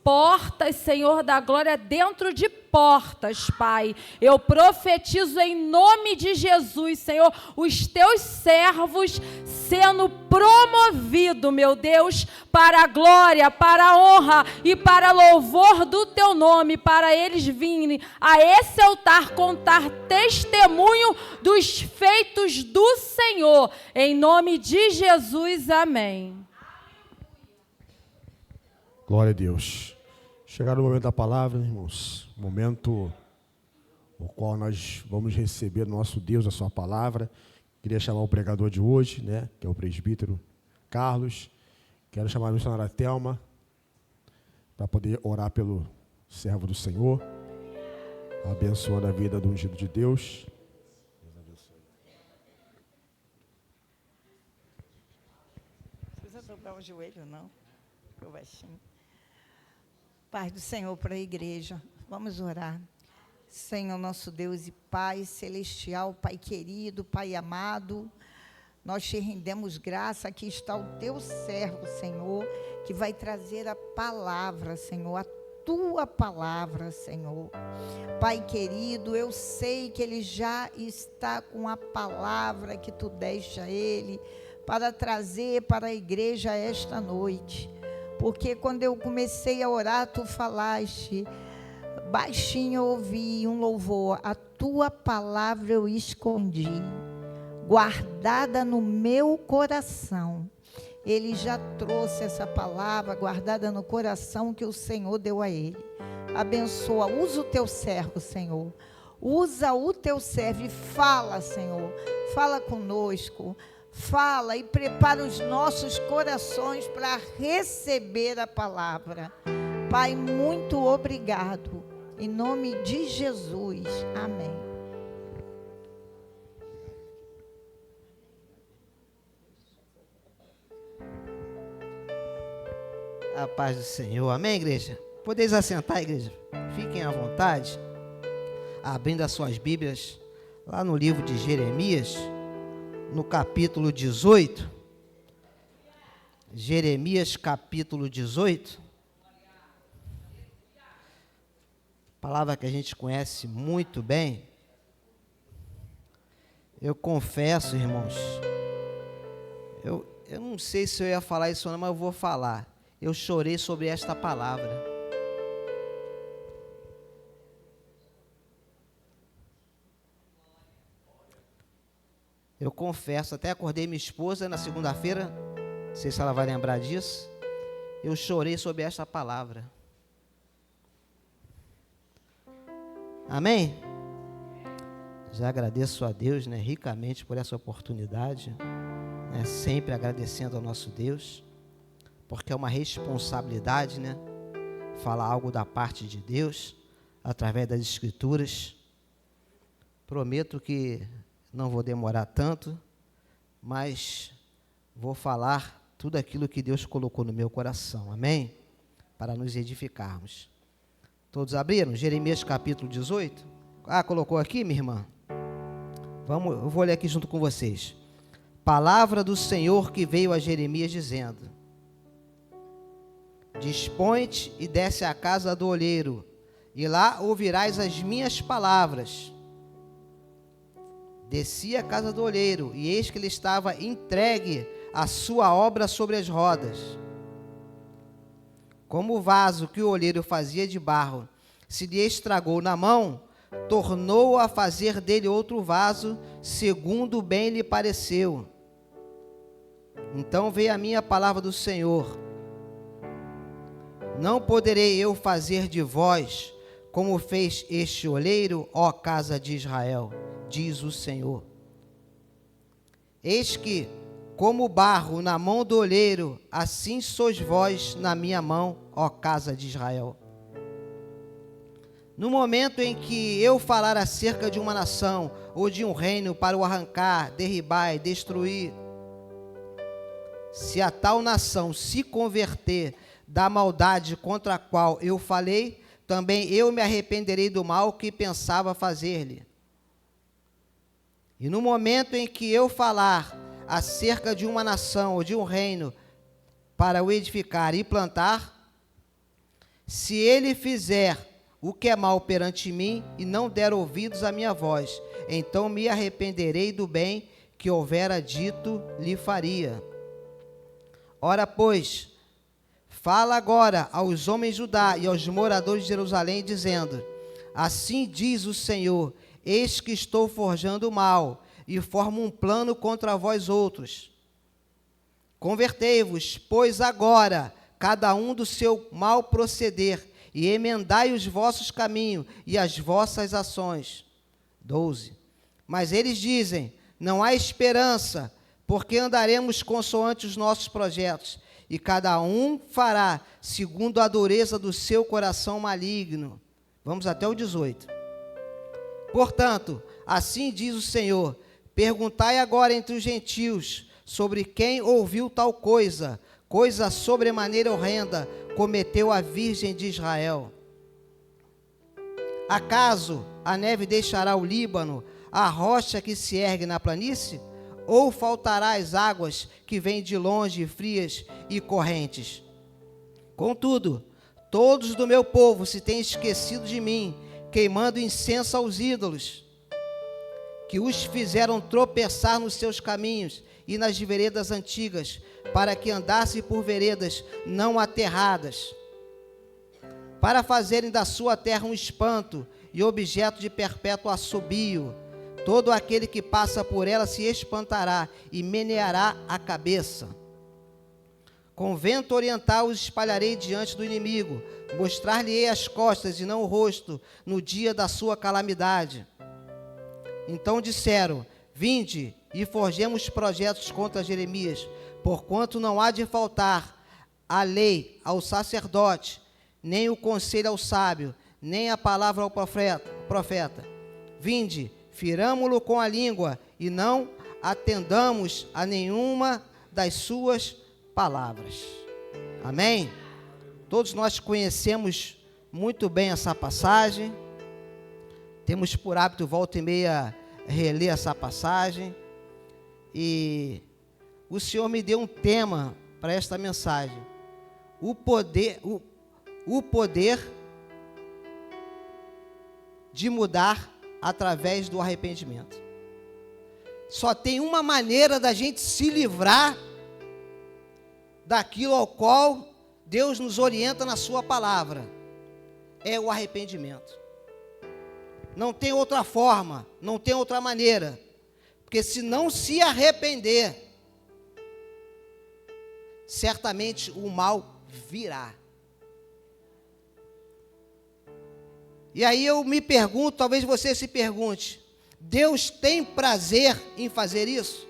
portas, Senhor da glória, dentro de portas, Pai. Eu profetizo em nome de Jesus, Senhor, os teus servos sendo promovidos, meu Deus, para a glória, para a honra e para louvor do teu nome, para eles virem a esse altar contar testemunho dos feitos do Senhor. Em nome de Jesus, amém. Glória a Deus. Chegaram o momento da palavra, irmãos. Momento no qual nós vamos receber do nosso Deus a sua palavra. Queria chamar o pregador de hoje, né, que é o presbítero Carlos. Quero chamar a missionária Thelma para poder orar pelo servo do Senhor, abençoando a vida do ungido de Deus. Não precisa dobrar o joelho, não. Ficou baixinho. Paz do Senhor para a igreja. Vamos orar. Senhor, nosso Deus e Pai celestial, Pai querido, Pai amado, nós te rendemos graça. Aqui está o teu servo, Senhor, que vai trazer a palavra, Senhor, a tua palavra, Senhor. Pai querido, eu sei que ele já está com a palavra que tu deste a ele para trazer para a igreja esta noite. Porque quando eu comecei a orar, tu falaste, baixinho eu ouvi um louvor, a tua palavra eu escondi, guardada no meu coração. Ele já trouxe essa palavra guardada no coração que o Senhor deu a ele. Abençoa, usa o teu servo, Senhor. Usa o teu servo e fala, Senhor. Fala conosco. Fala e prepara os nossos corações para receber a palavra. Pai, muito obrigado. Em nome de Jesus. Amém. A paz do Senhor. Amém, igreja? Podeis assentar, igreja? Fiquem à vontade. Abrindo as suas Bíblias lá no livro de Jeremias, no capítulo 18. Jeremias, capítulo 18. Palavra que a gente conhece muito bem. Eu confesso, irmãos, eu não sei se eu ia falar isso ou não, mas eu vou falar. Eu chorei sobre esta palavra. Eu confesso, até acordei minha esposa na segunda-feira, não sei se ela vai lembrar disso. Eu chorei sobre esta palavra. Amém? Já agradeço a Deus, né, ricamente por essa oportunidade, né, sempre agradecendo ao nosso Deus, porque é uma responsabilidade, né, falar algo da parte de Deus, através das Escrituras. Prometo que não vou demorar tanto, mas vou falar tudo aquilo que Deus colocou no meu coração, amém? Para nos edificarmos. Todos abriram? Jeremias capítulo 18. Colocou aqui, minha irmã? Eu vou ler aqui junto com vocês. Palavra do Senhor que veio a Jeremias dizendo: Dispõe-te e desce à casa do olheiro, e lá ouvirás as minhas palavras. Desci à casa do olheiro, e eis que ele estava entregue a sua obra sobre as rodas. Como o vaso que o olheiro fazia de barro se lhe estragou na mão, tornou a fazer dele outro vaso, segundo bem lhe pareceu. Então veio a minha palavra do Senhor: Não poderei eu fazer de vós como fez este olheiro, ó casa de Israel, diz o Senhor. Eis que, como barro na mão do olheiro, assim sois vós na minha mão, ó casa de Israel. No momento em que eu falar acerca de uma nação ou de um reino para o arrancar, derribar e destruir, se a tal nação se converter da maldade contra a qual eu falei, também eu me arrependerei do mal que pensava fazer-lhe. E no momento em que eu falar acerca de uma nação ou de um reino para o edificar e plantar, Se ele fizer o que é mal perante mim e não der ouvidos à minha voz, então me arrependerei do bem que houvera dito lhe faria. Ora, pois, fala agora aos homens de Judá e aos moradores de Jerusalém, dizendo: assim diz o Senhor, eis que estou forjando o mal, e formo um plano contra vós outros. Convertei-vos, pois agora, cada um do seu mal proceder, e emendai os vossos caminhos e as vossas ações. 12. Mas eles dizem: não há esperança, porque andaremos consoante os nossos projetos, e cada um fará segundo a dureza do seu coração maligno. Vamos até o 18. Portanto, assim diz o Senhor: perguntai agora entre os gentios, sobre quem ouviu tal coisa, coisa sobremaneira horrenda, cometeu a Virgem de Israel. Acaso a neve deixará o Líbano, a rocha que se ergue na planície? Ou faltará as águas que vêm de longe, frias e correntes? Contudo, todos do meu povo se têm esquecido de mim, queimando incenso aos ídolos, que os fizeram tropeçar nos seus caminhos e nas veredas antigas, para que andassem por veredas não aterradas, para fazerem da sua terra um espanto e objeto de perpétuo assobio. Todo aquele que passa por ela se espantará e meneará a cabeça. Com vento oriental os espalharei diante do inimigo, mostrar-lhe-ei as costas e não o rosto, no dia da sua calamidade. Então disseram: vinde e forjemos projetos contra Jeremias, porquanto não há de faltar a lei ao sacerdote, nem o conselho ao sábio, nem a palavra ao profeta. Vinde, firamo-lo com a língua, e não atendamos a nenhuma das suas palavras. Amém? Todos nós conhecemos muito bem essa passagem, temos por hábito volta e meia reler essa passagem, e o Senhor me deu um tema para esta mensagem: o poder de mudar através do arrependimento. Só tem uma maneira da gente se livrar daquilo ao qual Deus nos orienta na sua palavra: é o arrependimento. Não tem outra forma, não tem outra maneira, porque se não se arrepender, certamente o mal virá. E aí eu me pergunto, talvez você se pergunte: Deus tem prazer em fazer isso?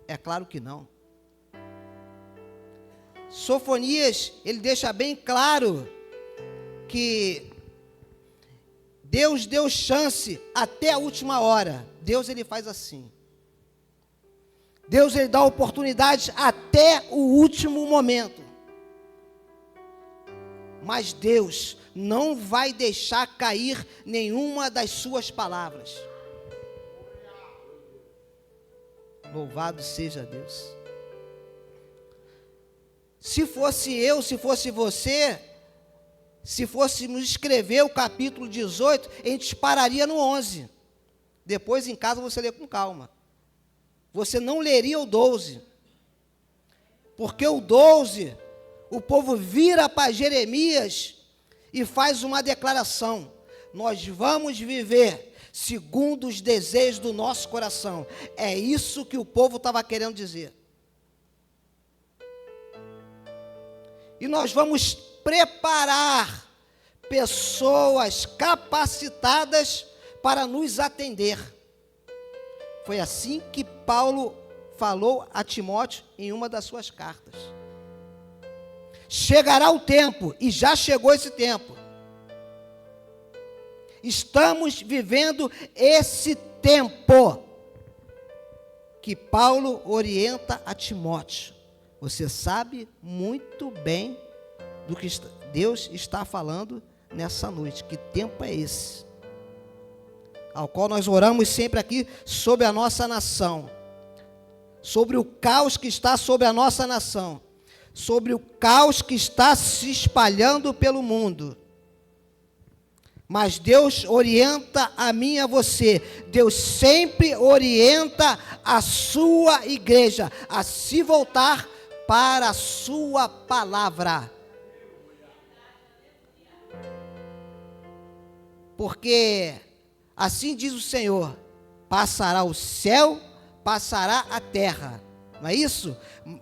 É claro que não. Sofonias, ele deixa bem claro que Deus deu chance até a última hora. Deus, ele faz assim. Deus, ele dá oportunidade até o último momento. Mas Deus não vai deixar cair nenhuma das suas palavras. Louvado seja Deus. Se fosse eu, se fosse você, se fôssemos escrever o capítulo 18, a gente pararia no 11. Depois em casa você lê com calma. Você não leria o 12. Porque o 12, o povo vira para Jeremias e faz uma declaração: nós vamos viver segundo os desejos do nosso coração. É isso que o povo estava querendo dizer. E nós vamos preparar pessoas capacitadas para nos atender. Foi assim que Paulo falou a Timóteo em uma das suas cartas. Chegará o tempo, e já chegou esse tempo. Estamos vivendo esse tempo que Paulo orienta a Timóteo. Você sabe muito bem do que Deus está falando nessa noite. Que tempo é esse? Ao qual nós oramos sempre aqui sobre a nossa nação, sobre o caos que está sobre a nossa nação. sobre o caos que está se espalhando pelo mundo. Mas Deus orienta a mim e a você. Deus sempre orienta a sua igreja a se voltar para a sua palavra. Porque assim diz o Senhor: passará o céu, passará a terra. Não é isso?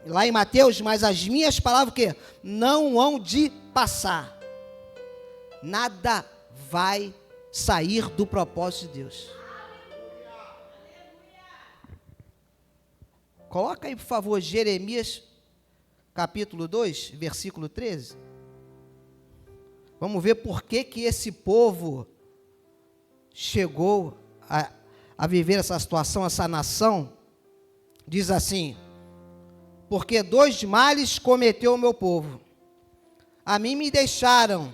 Lá em Mateus, mas as minhas palavras o quê? Não hão de passar. Nada vai sair do propósito de Deus. Coloca aí, por favor, Jeremias, capítulo 2, versículo 13. Vamos ver por que esse povo chegou a viver essa situação, essa nação. Diz assim: porque 2 males cometeu o meu povo. A mim me deixaram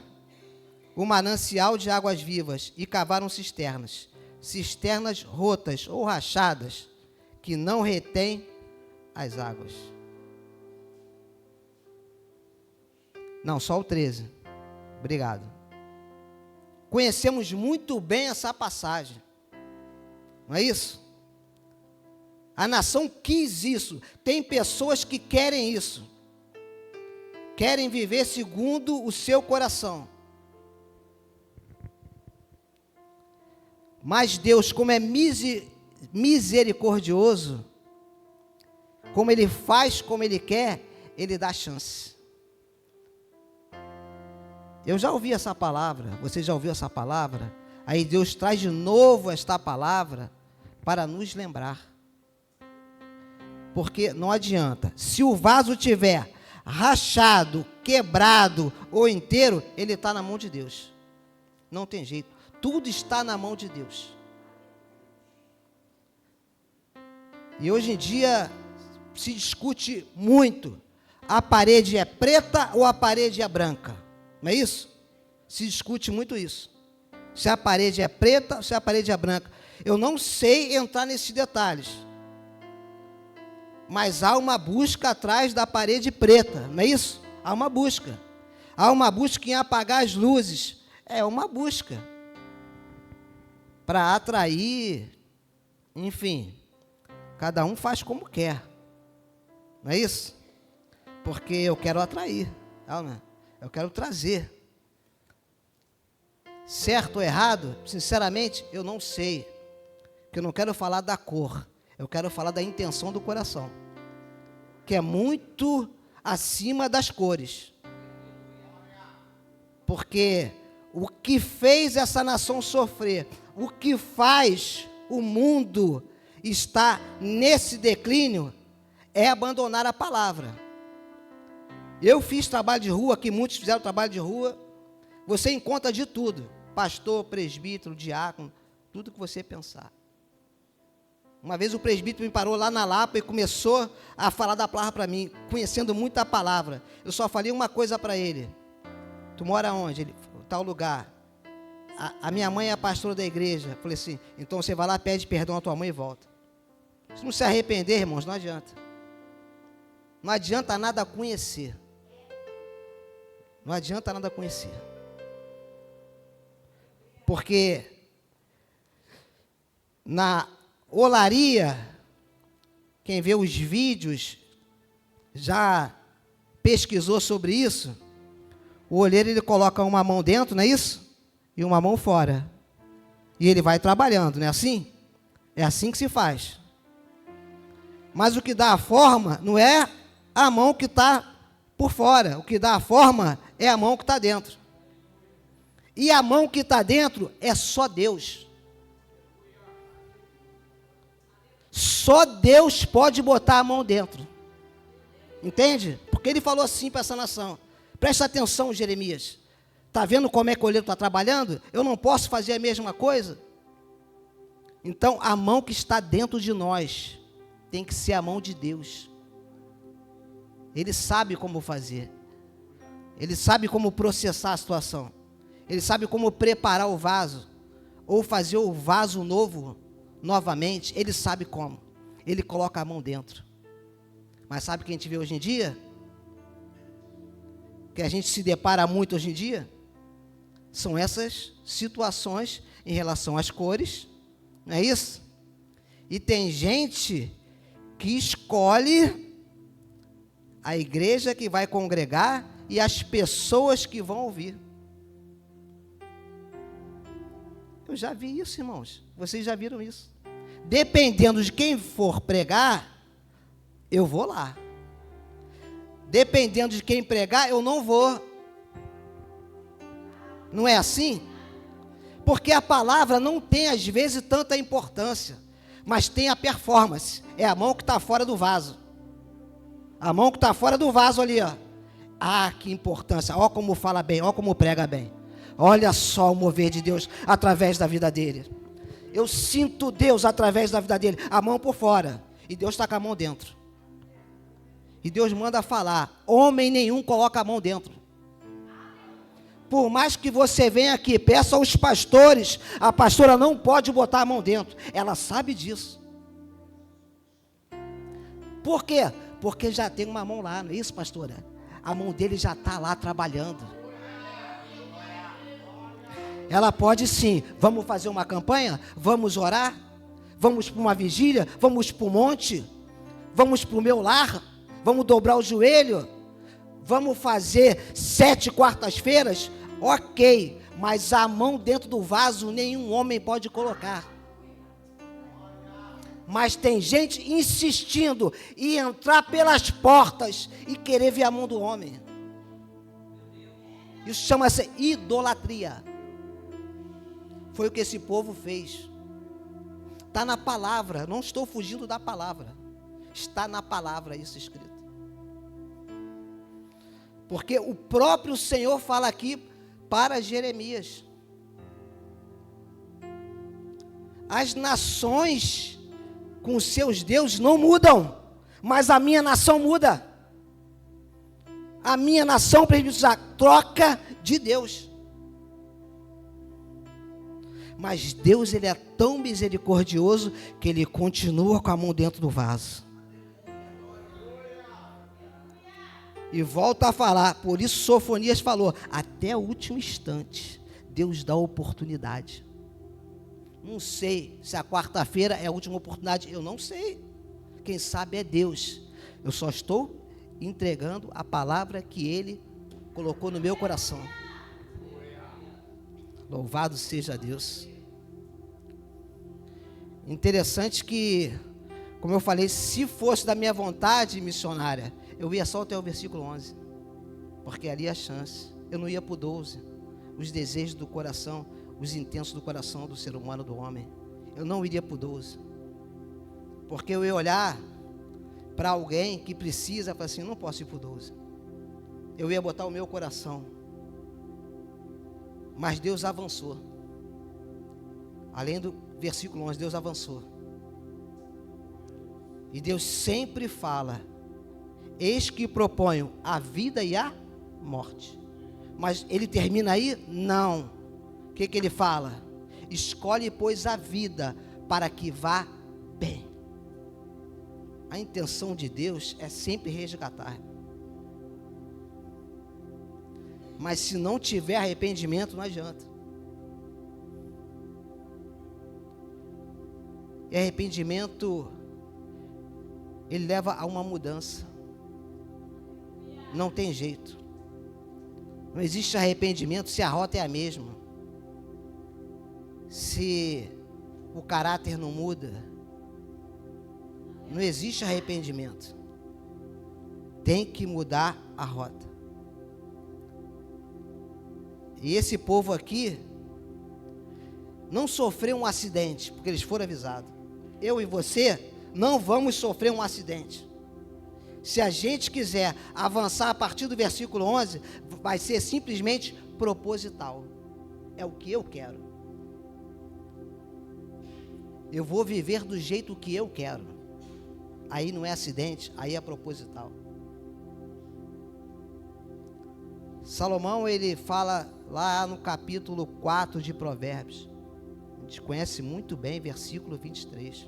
o manancial de águas vivas e cavaram cisternas rotas ou rachadas, que não retêm as águas. Não, só o 13. Obrigado. Conhecemos muito bem essa passagem, não é isso? A nação quis isso. Tem pessoas que querem isso, querem viver segundo o seu coração. Mas Deus, como é misericordioso, como Ele faz como Ele quer, Ele dá chance. Eu já ouvi essa palavra, você já ouviu essa palavra? Aí Deus traz de novo esta palavra para nos lembrar. Porque não adianta, se o vaso tiver rachado, quebrado ou inteiro, ele está na mão de Deus. Não tem jeito, tudo está na mão de Deus. E hoje em dia se discute muito, a parede é preta ou a parede é branca, não é isso? Se discute muito isso, se a parede é preta ou se a parede é branca. Eu não sei entrar nesses detalhes, mas há uma busca atrás da parede preta, não é isso? Há uma busca em apagar as luzes, é uma busca para atrair, enfim, cada um faz como quer, não é isso? Porque eu quero atrair, eu quero trazer. Certo ou errado, sinceramente, eu não sei, porque eu não quero falar da cor, eu quero falar da intenção do coração, que é muito acima das cores. Porque o que fez essa nação sofrer, o que faz o mundo estar nesse declínio, é abandonar a palavra. Eu fiz trabalho de rua, que muitos fizeram trabalho de rua, você encontra de tudo, pastor, presbítero, diácono, tudo que você pensar. Uma vez o presbítero me parou lá na Lapa e começou a falar da palavra para mim, conhecendo muito a palavra. Eu só falei uma coisa para ele: tu mora onde? Ele, tal lugar. A minha mãe é a pastora da igreja. Eu falei assim: então você vai lá, pede perdão à tua mãe e volta. Se não se arrepender, irmãos, não adianta. Não adianta nada conhecer. Não adianta nada conhecer. Porque na olaria, quem vê os vídeos já pesquisou sobre isso. O olheiro, ele coloca uma mão dentro, não é isso? E uma mão fora. E ele vai trabalhando, não é assim? É assim que se faz. Mas o que dá a forma não é a mão que está por fora. O que dá a forma é a mão que está dentro. E a mão que está dentro é só Deus. Só Deus pode botar a mão dentro. Entende? Porque Ele falou assim para essa nação. Presta atenção, Jeremias. Está vendo como é que o olheiro está trabalhando? Eu não posso fazer a mesma coisa? Então, a mão que está dentro de nós tem que ser a mão de Deus. Ele sabe como fazer. Ele sabe como processar a situação. Ele sabe como preparar o vaso, ou fazer o vaso novo, novamente. Ele sabe como. Ele coloca a mão dentro. Mas sabe o que a gente vê hoje em dia? que a gente se depara muito hoje em dia, são essas situações em relação às cores, não é isso? E tem gente que escolhe a igreja que vai congregar e as pessoas que vão ouvir. Eu já vi isso, irmãos. Vocês já viram isso. Dependendo de quem for pregar, eu vou lá. Dependendo de quem pregar, eu não vou. Não é assim? Porque a palavra não tem, às vezes, tanta importância, mas tem a performance. É a mão que está fora do vaso. A mão que está fora do vaso ali, ó. Ah, que importância. Ó como fala bem, ó como prega bem. Olha só o mover de Deus através da vida dele. Eu sinto Deus através da vida dele. A mão por fora. E Deus está com a mão dentro. E Deus manda falar. Homem nenhum coloca a mão dentro. Por mais que você venha aqui, peça aos pastores, a pastora não pode botar a mão dentro. Ela sabe disso. Por quê? Porque já tem uma mão lá, não é isso, pastora? A mão dele já está lá trabalhando. Ela pode sim. Vamos fazer uma campanha? Vamos orar? Vamos para uma vigília? Vamos para o monte? Vamos para o meu lar? Vamos dobrar o joelho? Vamos fazer 7 quartas-feiras? Ok, mas a mão dentro do vaso nenhum homem pode colocar. Mas tem gente insistindo em entrar pelas portas e querer ver a mão do homem. Isso chama-se idolatria. Foi o que esse povo fez. Está na palavra, não estou fugindo da palavra. Está na palavra isso escrito. Porque o próprio Senhor fala aqui para Jeremias. As nações com seus deuses não mudam, mas a minha nação muda. A minha nação precisa troca de Deus. Mas Deus, ele é tão misericordioso que ele continua com a mão dentro do vaso. E volta a falar, por isso Sofonias falou, até o último instante, Deus dá oportunidade. Não sei se a quarta-feira é a última oportunidade, eu não sei. Quem sabe é Deus. Eu só estou entregando a palavra que Ele colocou no meu coração. Louvado seja Deus. Interessante que, como eu falei, se fosse da minha vontade missionária, eu ia só até o versículo 11, porque ali é a chance. Eu não ia para o 12, os desejos do coração, os intensos do coração do ser humano, do homem. Eu não iria para o 12, porque eu ia olhar para alguém que precisa, para assim, não posso ir para o 12. Eu ia botar o meu coração, mas Deus avançou. Além do versículo 11, Deus avançou. E Deus sempre fala, eis que proponho a vida e a morte. Mas ele termina aí? Não. O que ele fala? Escolhe, pois, a vida para que vá bem. A intenção de Deus é sempre resgatar. Mas se não tiver arrependimento, não adianta. E arrependimento, ele leva a uma mudança. Não tem jeito. Não existe arrependimento se a rota é a mesma. Se o caráter não muda, não existe arrependimento. Tem que mudar a rota. E esse povo aqui não sofreu um acidente, porque eles foram avisados. Eu e você não vamos sofrer um acidente. Se a gente quiser avançar a partir do versículo 11, vai ser simplesmente proposital. É o que eu quero. Eu vou viver do jeito que eu quero. Aí não é acidente, aí é proposital. Salomão, ele fala lá no capítulo 4 de Provérbios. A gente conhece muito bem, versículo 23.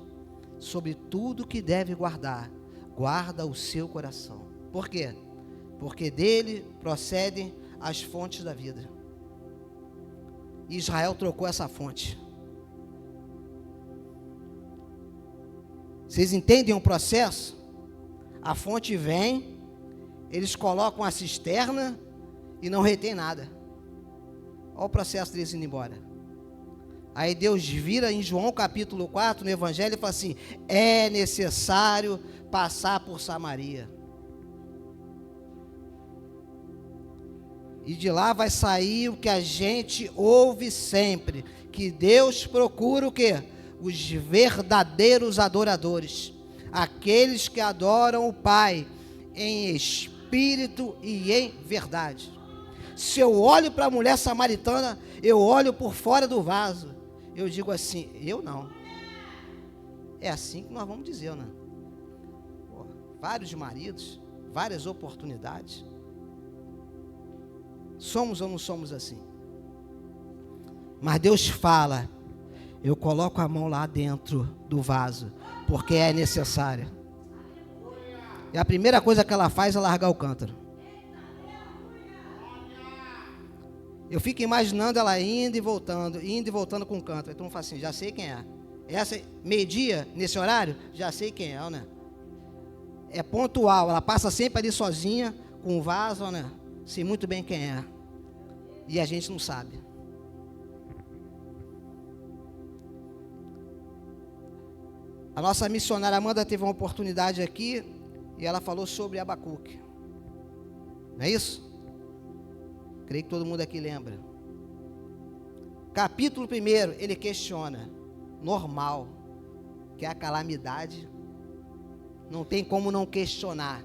Sobre tudo que deve guardar, guarda o seu coração. Por quê? porque dele procedem as fontes da vida. E Israel trocou essa fonte. Vocês entendem o processo? A fonte vem, eles colocam a cisterna e não retém nada. Olha o processo deles indo embora. Aí Deus vira em João capítulo 4, no Evangelho, e fala assim: é necessário passar por Samaria. E de lá vai sair o que a gente ouve sempre, que Deus procura o quê? Os verdadeiros adoradores, aqueles que adoram o Pai em espírito e em verdade. Se eu olho para a mulher samaritana, eu olho por fora do vaso, eu digo assim: eu não. É assim que nós vamos dizer, né? Pô, vários maridos, várias oportunidades. Somos ou não somos assim? Mas Deus fala: eu coloco a mão lá dentro do vaso, porque é necessário. E a primeira coisa que ela faz é largar o cântaro. Eu fico imaginando ela indo e voltando com o cântaro. Então eu falo assim: já sei quem é. Essa meio-dia, nesse horário, já sei quem é, né? É pontual, ela passa sempre ali sozinha, com o vaso, né? Sei muito bem quem é. E a gente não sabe. A nossa missionária Amanda teve uma oportunidade aqui e ela falou sobre Abacuque. Não é isso? Creio que todo mundo aqui lembra. Capítulo 1, ele questiona. Normal, que é a calamidade. Não tem como não questionar.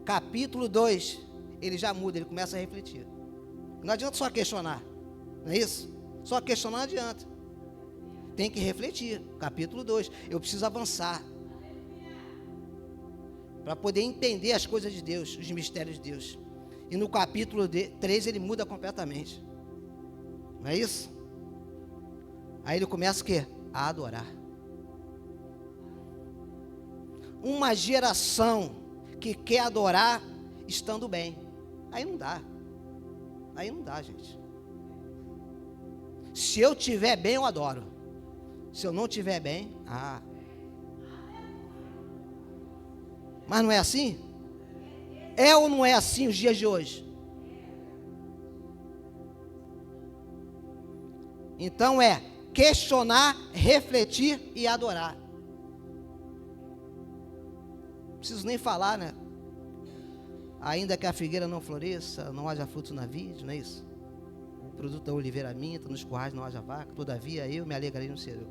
Capítulo 2, ele já muda, ele começa a refletir. Não adianta só questionar, não é isso? Só questionar não adianta. Tem que refletir. Capítulo 2, eu preciso avançar para poder entender as coisas de Deus, os mistérios de Deus. E no capítulo 3 ele muda completamente. Não é isso? Aí ele começa o quê? A adorar. Uma geração que quer adorar estando bem. Aí não dá. Aí não dá, gente. Se eu estiver bem, eu adoro. Se eu não estiver bem, Mas não é assim? É ou não é assim os dias de hoje? Então é questionar, refletir e adorar. Não preciso nem falar, né? Ainda que a figueira não floresça, não haja fruto na vide, não é isso? O produto da oliveira minta, nos currais não haja vaca, todavia eu me alegrarei no Senhor.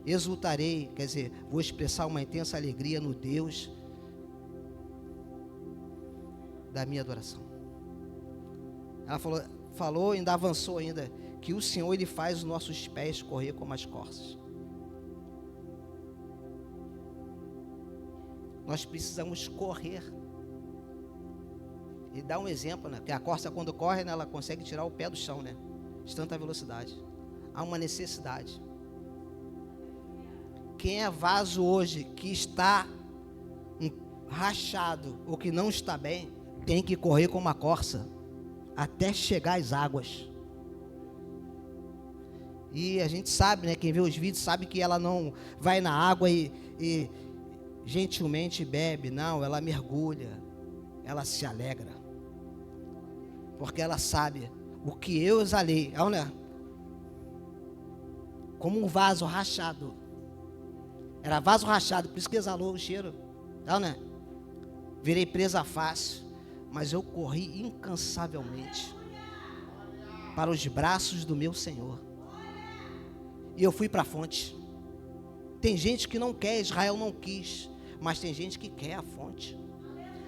Exultarei, quer dizer, vou expressar uma intensa alegria no Deus da minha adoração. Ela falou, ainda avançou ainda, que o Senhor, Ele faz os nossos pés correr como as corças. Nós precisamos correr. Ele dá um exemplo, né? Que a corça, quando corre, né, ela consegue tirar o pé do chão, né? De tanta velocidade. Há uma necessidade. Quem é vaso hoje que está rachado ou que não está bem, tem que correr como uma corça até chegar às águas. E a gente sabe, né? Quem vê os vídeos sabe que ela não vai na água e gentilmente bebe. Não, ela mergulha. Ela se alegra. Porque ela sabe o que eu exalei. Olha, como um vaso rachado. Era vaso rachado, por isso que exalou o cheiro. Olha, virei presa fácil. Mas eu corri incansavelmente para os braços do meu Senhor. E eu fui para a fonte. Tem gente que não quer, Israel não quis, mas tem gente que quer a fonte.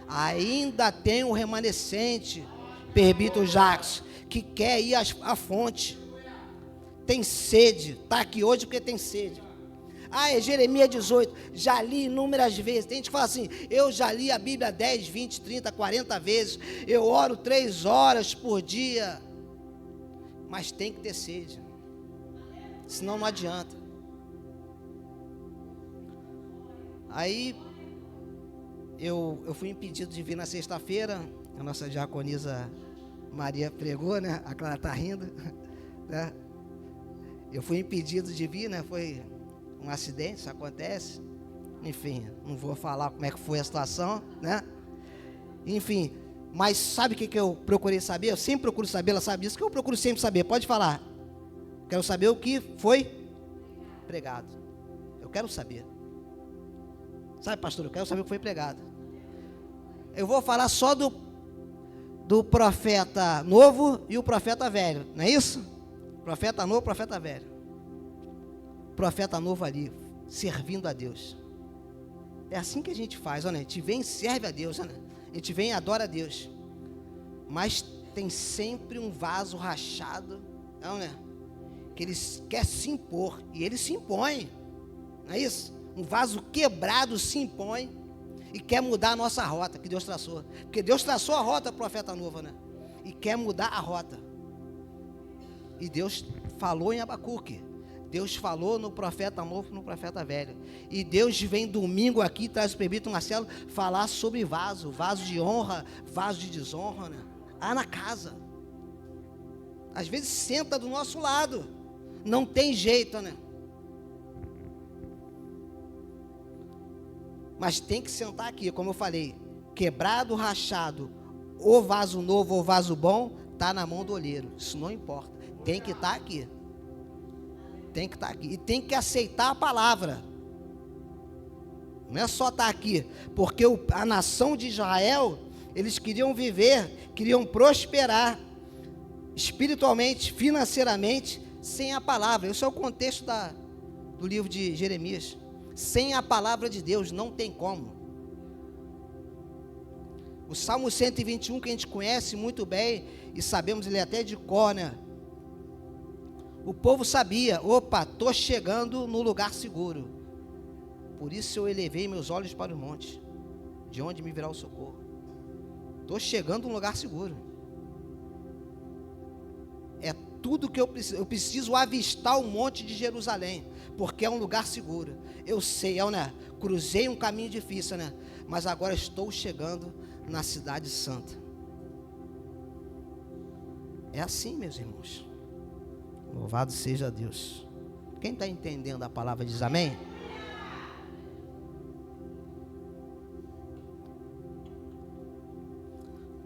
Ainda tem um remanescente, Perbito Jacques, que quer ir à fonte. Tem sede, está aqui hoje porque tem sede. É Jeremias 18, já li inúmeras vezes. Tem gente que fala assim: eu já li a Bíblia 10, 20, 30, 40 vezes. Eu oro 3 horas por dia. Mas tem que ter sede. Senão não adianta. Aí eu fui impedido de vir na sexta-feira, a nossa diaconisa Maria pregou, né? A Clara está rindo, né? Eu fui impedido de vir, né? Foi um acidente, isso acontece. Enfim, não vou falar como é que foi a situação, né? Enfim, mas sabe o que eu procurei saber? Eu sempre procuro saber, ela sabe disso, que eu procuro sempre saber. Pode falar. Quero saber o que foi pregado. Eu quero saber. Sabe, pastor, eu quero saber o que foi pregado. Eu vou falar só do profeta novo e o profeta velho, não é isso? Profeta novo, profeta velho. Profeta novo ali, servindo a Deus. É assim que a gente faz, olha, a gente vem e serve a Deus, olha, a gente vem e adora a Deus. Mas tem sempre um vaso rachado, não é? Que ele quer se impor, e ele se impõe, não é isso? Um vaso quebrado se impõe e quer mudar a nossa rota que Deus traçou. Porque Deus traçou a rota, profeta novo, né? E quer mudar a rota. E Deus falou em Abacuque. Deus falou no profeta novo, no profeta velho. E Deus vem domingo aqui, traz o presbítero Marcelo, falar sobre vaso de honra, vaso de desonra, né? Lá na casa. Às vezes senta do nosso lado. Não tem jeito, né? Mas tem que sentar aqui, como eu falei. Quebrado, rachado, ou vaso novo ou vaso bom, está na mão do olheiro. Isso não importa. Tem que estar aqui. Tem que estar aqui. E tem que aceitar a palavra. Não é só estar aqui. Porque a nação de Israel, eles queriam viver, queriam prosperar espiritualmente, financeiramente, sem a palavra. Esse é o contexto do livro de Jeremias. Sem a palavra de Deus não tem como. O Salmo 121, que a gente conhece muito bem e sabemos ele até de cor, né? O povo sabia, opa, estou chegando no lugar seguro. Por isso eu elevei meus olhos para o monte, de onde me virá o socorro. Estou chegando no lugar seguro. É tudo que eu preciso avistar o monte de Jerusalém, porque é um lugar seguro. Eu sei, né? Cruzei um caminho difícil, né? Mas agora estou chegando na cidade santa. É assim, meus irmãos. Louvado seja Deus. Quem está entendendo a palavra diz amém?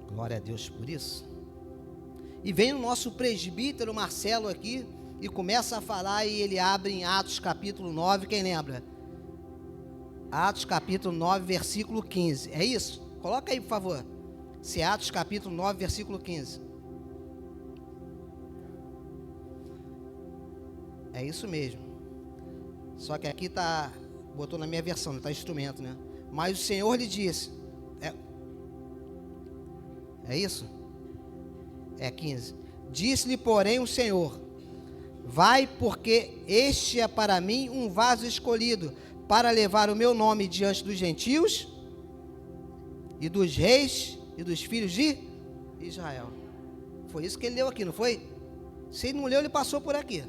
Glória a Deus por isso. E vem o nosso presbítero Marcelo aqui e começa a falar, e ele abre em Atos capítulo 9, quem lembra? Atos capítulo 9, versículo 15. É isso? Coloca aí, por favor. Se é Atos capítulo 9, versículo 15. É isso mesmo. Só que aqui está, botou na minha versão, não está instrumento, né? Mas o Senhor lhe disse. É isso? É 15. Disse-lhe, porém, o Senhor: vai, porque este é para mim um vaso escolhido, para levar o meu nome diante dos gentios, e dos reis, e dos filhos de Israel. Foi isso que ele leu aqui, não foi? Se ele não leu, ele passou por aqui.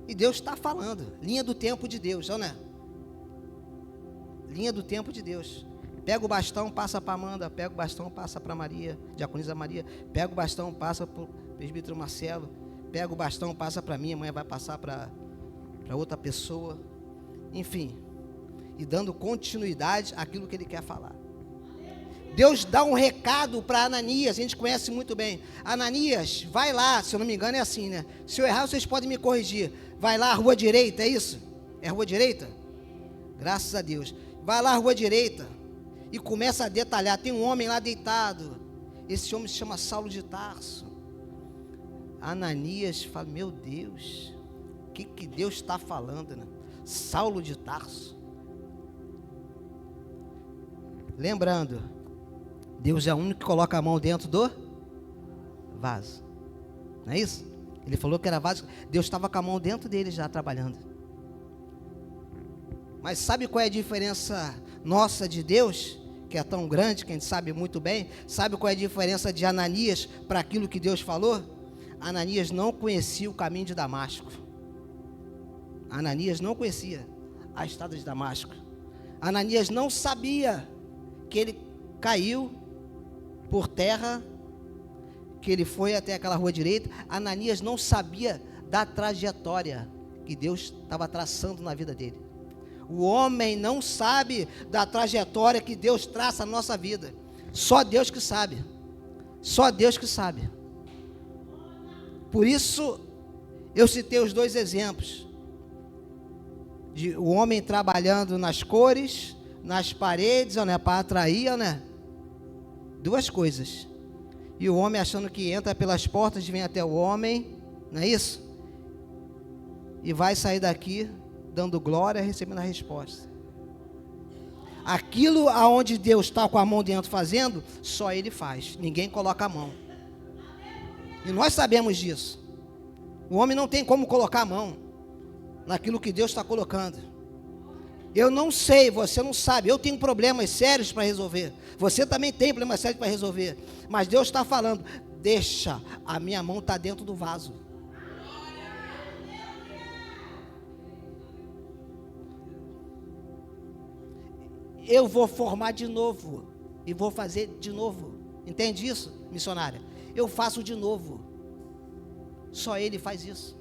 E Deus está falando, linha do tempo de Deus, não é? Linha do tempo de Deus. Pega o bastão, passa para Amanda, pega o bastão, passa para Maria, diaconisa Maria, pega o bastão, passa para o presbítero Marcelo, pega o bastão, passa para mim, amanhã vai passar para outra pessoa, enfim, e dando continuidade àquilo que ele quer falar. Deus dá um recado para Ananias, a gente conhece muito bem. Ananias, vai lá, se eu não me engano é assim, né? Se eu errar, vocês podem me corrigir. Vai lá, rua direita, é isso? É rua direita? Graças a Deus. Vai lá, rua direita, e começa a detalhar. Tem um homem lá deitado. Esse homem se chama Saulo de Tarso. Ananias fala, meu Deus, o que Deus está falando, né? Saulo de Tarso. Lembrando, Deus é o único que coloca a mão dentro do vaso. Não é isso? Ele falou que era vaso. Deus estava com a mão dentro dele já trabalhando. Mas sabe qual é a diferença nossa de Deus? Que é tão grande, que a gente sabe muito bem. Sabe qual é a diferença de Ananias para aquilo que Deus falou? Ananias não conhecia o caminho de Damasco. Ananias não conhecia a estrada de Damasco. Ananias não sabia que ele caiu por terra, que ele foi até aquela rua direita. Ananias não sabia da trajetória que Deus estava traçando na vida dele. O homem não sabe da trajetória que Deus traça na nossa vida. Só Deus que sabe. Só Deus que sabe. Por isso, eu citei os dois exemplos. De o homem trabalhando nas cores, nas paredes, né, para atrair, né? Duas coisas. E o homem achando que entra pelas portas, vem até o homem, não é isso? E vai sair daqui dando glória, recebendo a resposta. Aquilo aonde Deus está com a mão dentro fazendo, só Ele faz, ninguém coloca a mão. E nós sabemos disso. O homem não tem como colocar a mão naquilo que Deus está colocando. Eu não sei, você não sabe, eu tenho problemas sérios para resolver, você também tem problemas sérios para resolver, mas Deus está falando, deixa, a minha mão está dentro do vaso. Eu vou formar de novo, e vou fazer de novo, entende isso, missionária? Eu faço de novo, só Ele faz isso.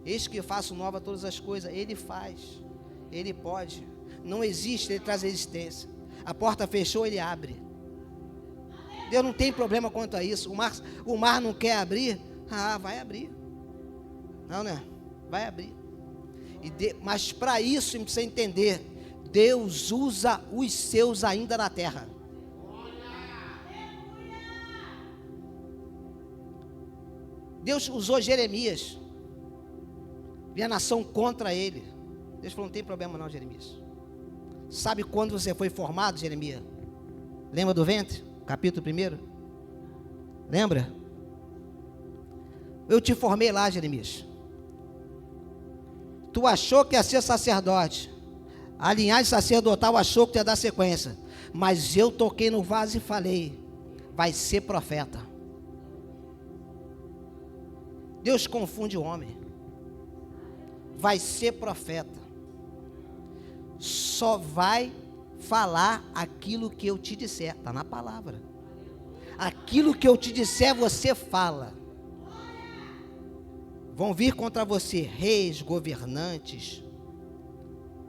Eis que faço nova todas as coisas. Ele faz, Ele pode. Não existe, Ele traz existência. A porta fechou, Ele abre. Deus não tem problema quanto a isso. O mar não quer abrir? Vai abrir. Não, né? Vai abrir. Mas para isso, você precisa entender, Deus usa os seus ainda na terra. Deus usou Jeremias. E a nação contra ele. Deus falou, não tem problema não, Jeremias. Sabe quando você foi formado, Jeremias? Lembra do ventre? Capítulo 1. Lembra? Eu te formei lá, Jeremias. Tu achou que ia ser sacerdote. A linhagem sacerdotal achou que tu ia dar sequência. Mas eu toquei no vaso e falei, vai ser profeta. Deus confunde o homem. Vai ser profeta. Só vai falar aquilo que eu te disser. Está na palavra. Aquilo que eu te disser, você fala. Vão vir contra você reis, governantes,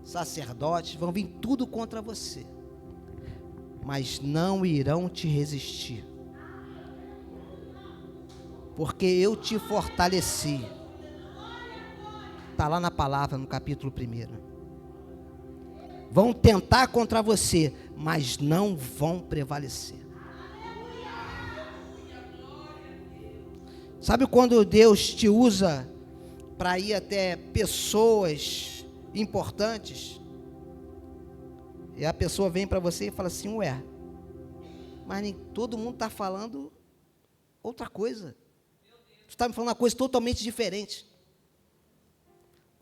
sacerdotes, vão vir tudo contra você. Mas não irão te resistir. Porque eu te fortaleci. Está lá na palavra, no capítulo 1. Vão tentar contra você, mas não vão prevalecer. Sabe quando Deus te usa para ir até pessoas importantes? E a pessoa vem para você e fala assim, ué, mas nem todo mundo está falando outra coisa. Você está me falando uma coisa totalmente diferente.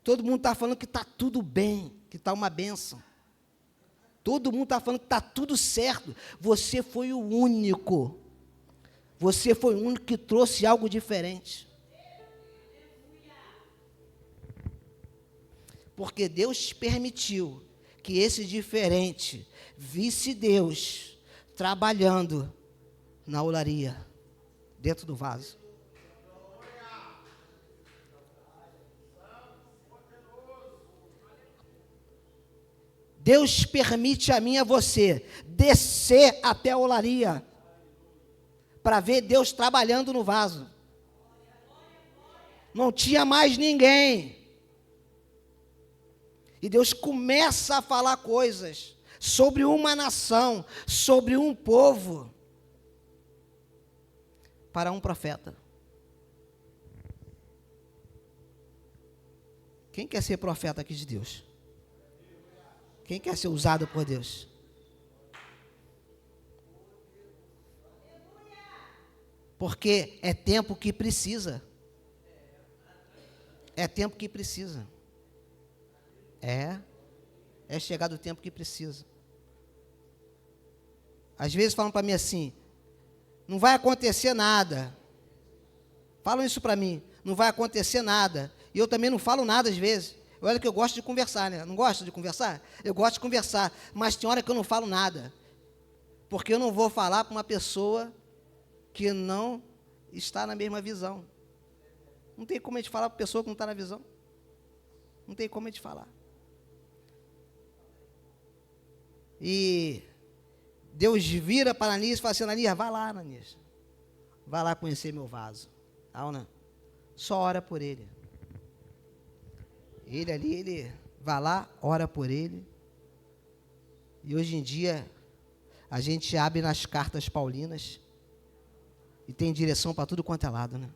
Todo mundo está falando que está tudo bem, que está uma bênção. Todo mundo está falando que está tudo certo. Você foi o único. Você foi o único que trouxe algo diferente. Porque Deus permitiu que esse diferente visse Deus trabalhando na olaria, dentro do vaso. Deus permite a mim e a você descer até a olaria para ver Deus trabalhando no vaso. Não tinha mais ninguém. E Deus começa a falar coisas sobre uma nação, sobre um povo, para um profeta. Quem quer ser profeta aqui de Deus? Quem quer ser usado por Deus? Porque é tempo que precisa. É tempo que precisa. É chegado o tempo que precisa. Às vezes falam para mim assim, não vai acontecer nada. Falam isso para mim, não vai acontecer nada. E eu também não falo nada às vezes. Olha que eu gosto de conversar, né? Não gosto de conversar? Eu gosto de conversar, mas tem hora que eu não falo nada. Porque eu não vou falar para uma pessoa que não está na mesma visão. Não tem como a gente falar para a pessoa que não está na visão. Não tem como a gente falar. E Deus vira para Ananias e fala assim, Ananias, vai lá, Ananias. Vai lá conhecer meu vaso. Não? Só ora por ele. Ele ali, ele vai lá, ora por ele. E hoje em dia, a gente abre nas cartas paulinas e tem direção para tudo quanto é lado, né?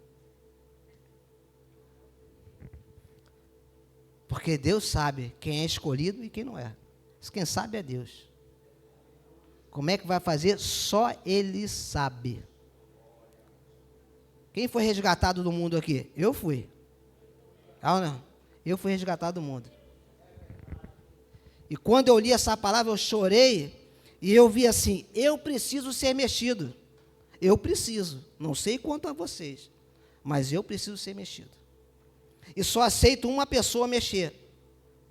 Porque Deus sabe quem é escolhido e quem não é. Quem sabe é Deus. Como é que vai fazer? Só Ele sabe. Quem foi resgatado do mundo aqui? Eu fui. Não? Eu fui resgatado do mundo. E quando eu li essa palavra, eu chorei e eu vi assim, eu preciso ser mexido. Eu preciso. Não sei quanto a vocês, mas eu preciso ser mexido. E só aceito uma pessoa mexer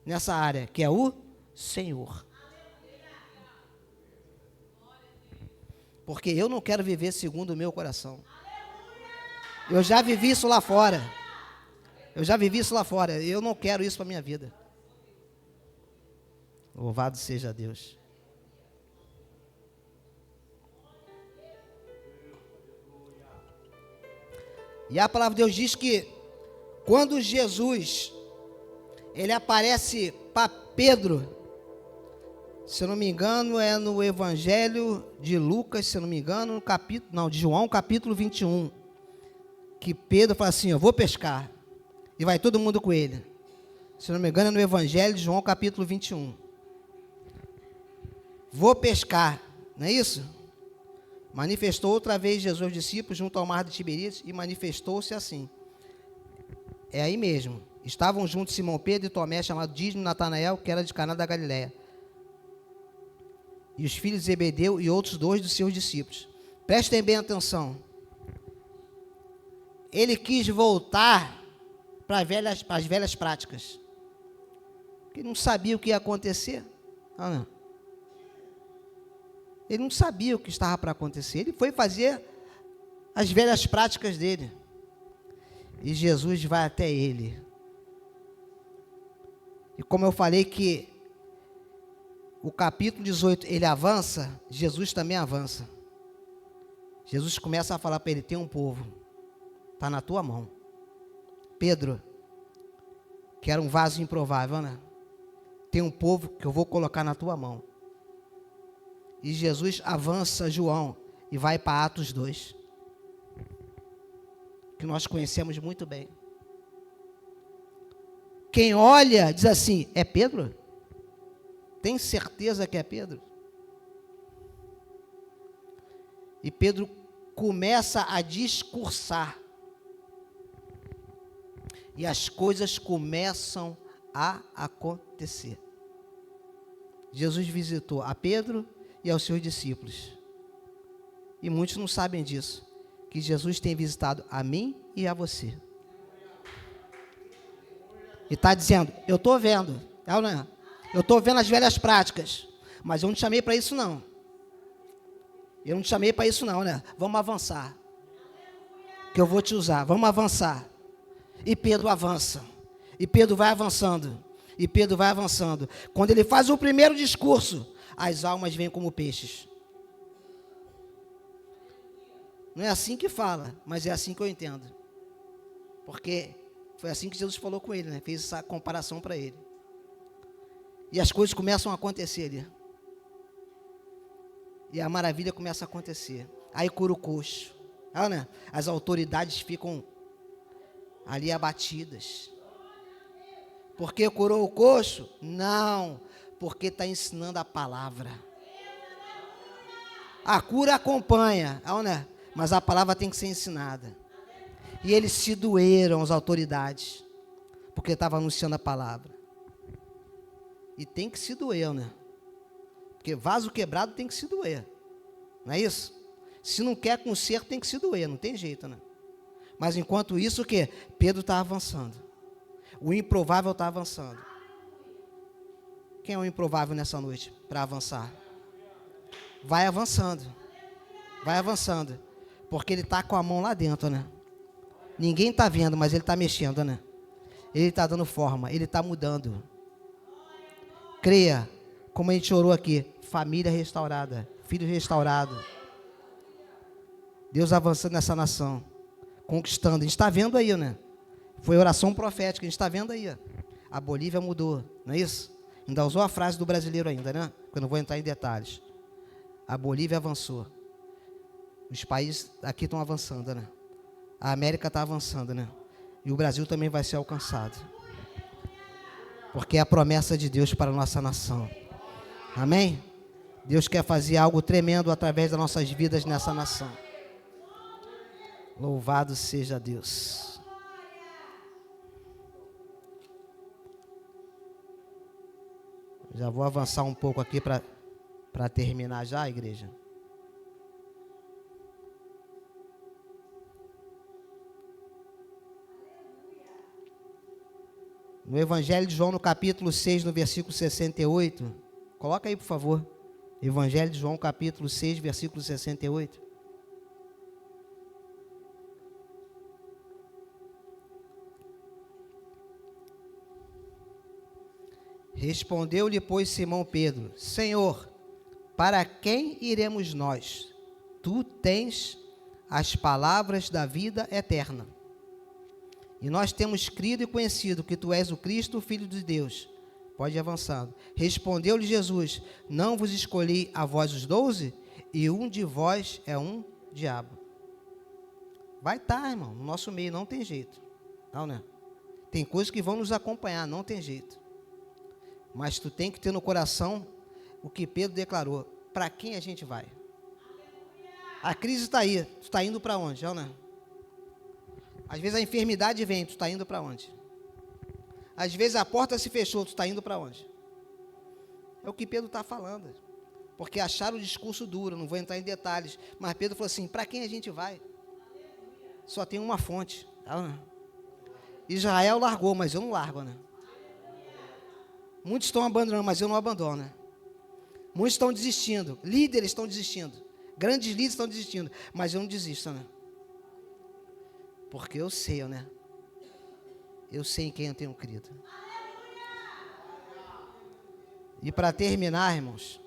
nessa área, que é o Senhor. Porque eu não quero viver segundo o meu coração. Eu já vivi isso lá fora. Eu não quero isso para a minha vida. Louvado seja Deus. E a palavra de Deus diz que quando Jesus, ele aparece para Pedro, se eu não me engano, é no Evangelho de Lucas, se eu não me engano, de João, capítulo 21, que Pedro fala assim, eu vou pescar, e vai todo mundo com ele. Se eu não me engano, é no Evangelho de João, capítulo 21. Vou pescar, não é isso? Manifestou outra vez Jesus aos discípulos junto ao mar de Tiberíades e manifestou-se assim. É aí mesmo. Estavam juntos Simão Pedro e Tomé, chamado Dídimo, Natanael, que era de Caná da Galileia, e os filhos de Zebedeu e outros 2 dos seus discípulos. Prestem bem atenção. Ele quis voltar para as velhas práticas. Porque ele não sabia o que ia acontecer. Não. Ele não sabia o que estava para acontecer. Ele foi fazer as velhas práticas dele. E Jesus vai até ele. E como eu falei que o capítulo 18, ele avança, Jesus também avança. Jesus começa a falar para ele, tem um povo, está na tua mão. Pedro, que era um vaso improvável, né? Tem um povo que eu vou colocar na tua mão. E Jesus avança João e vai para Atos 2. Que nós conhecemos muito bem. Quem olha diz assim, é Pedro? Tem certeza que é Pedro? E Pedro começa a discursar. E as coisas começam a acontecer. Jesus visitou a Pedro e aos seus discípulos. E muitos não sabem disso, que Jesus tem visitado a mim e a você. E está dizendo, eu estou vendo, eu estou vendo as velhas práticas, mas eu não te chamei para isso não. Eu não te chamei para isso não, né? Vamos avançar. Que eu vou te usar, vamos avançar. E Pedro avança. E Pedro vai avançando. E Pedro vai avançando. Quando ele faz o primeiro discurso, as almas vêm como peixes. Não é assim que fala, mas é assim que eu entendo. Porque foi assim que Jesus falou com ele, né? Fez essa comparação para ele. E as coisas começam a acontecer ali. E a maravilha começa a acontecer. Aí cura o coxo. Né? As autoridades ficam ali abatidas. Por que curou o coxo? Não, porque está ensinando a palavra. A cura acompanha, né? Mas a palavra tem que ser ensinada. E eles se doeram, as autoridades, porque estavam anunciando a palavra. E tem que se doer, né? Porque vaso quebrado tem que se doer. Não é isso? Se não quer conserto, tem que se doer, não tem jeito, né? Mas enquanto isso, o quê? Pedro está avançando. O improvável está avançando. Quem é o improvável nessa noite para avançar? Vai avançando. Vai avançando. Porque ele está com a mão lá dentro, né? Ninguém está vendo, mas ele está mexendo, né? Ele está dando forma, ele está mudando. Creia, como a gente orou aqui, família restaurada, filho restaurado. Deus avançando nessa nação, conquistando. A gente está vendo aí, né? Foi oração profética, a gente está vendo aí. A Bolívia mudou, não é isso? Ainda usou a frase do brasileiro ainda, né? Que eu não vou entrar em detalhes. A Bolívia avançou. Os países aqui estão avançando, né? A América está avançando, né? E o Brasil também vai ser alcançado. Porque é a promessa de Deus para a nossa nação. Amém? Deus quer fazer algo tremendo através das nossas vidas nessa nação. Louvado seja Deus. Já vou avançar um pouco aqui para terminar já, igreja. No Evangelho de João, no capítulo 6, no versículo 68. Coloca aí, por favor. Evangelho de João, capítulo 6, versículo 68. Respondeu-lhe, pois, Simão Pedro: Senhor, para quem iremos nós? Tu tens as palavras da vida eterna. E nós temos crido e conhecido que tu és o Cristo, o Filho de Deus. Pode ir avançando. Respondeu-lhe Jesus: Não vos escolhi a vós os 12? E um de vós é um diabo. Vai estar, irmão, no nosso meio, não tem jeito. Não, né? Tem coisas que vão nos acompanhar, não tem jeito. Mas tu tem que ter no coração o que Pedro declarou. Para quem a gente vai? A crise está aí. Tu está indo para onde? Não, né? Às vezes a enfermidade vem, tu está indo para onde? Às vezes a porta se fechou, tu está indo para onde? É o que Pedro está falando. Porque acharam o discurso duro, não vou entrar em detalhes. Mas Pedro falou assim, para quem a gente vai? Só tem uma fonte. Israel largou, mas eu não largo, né? Muitos estão abandonando, mas eu não abandono, né? Muitos estão desistindo, líderes estão desistindo, grandes líderes estão desistindo, mas eu não desisto, né? Porque eu sei, né? Eu sei em quem eu tenho crido. E para terminar, irmãos,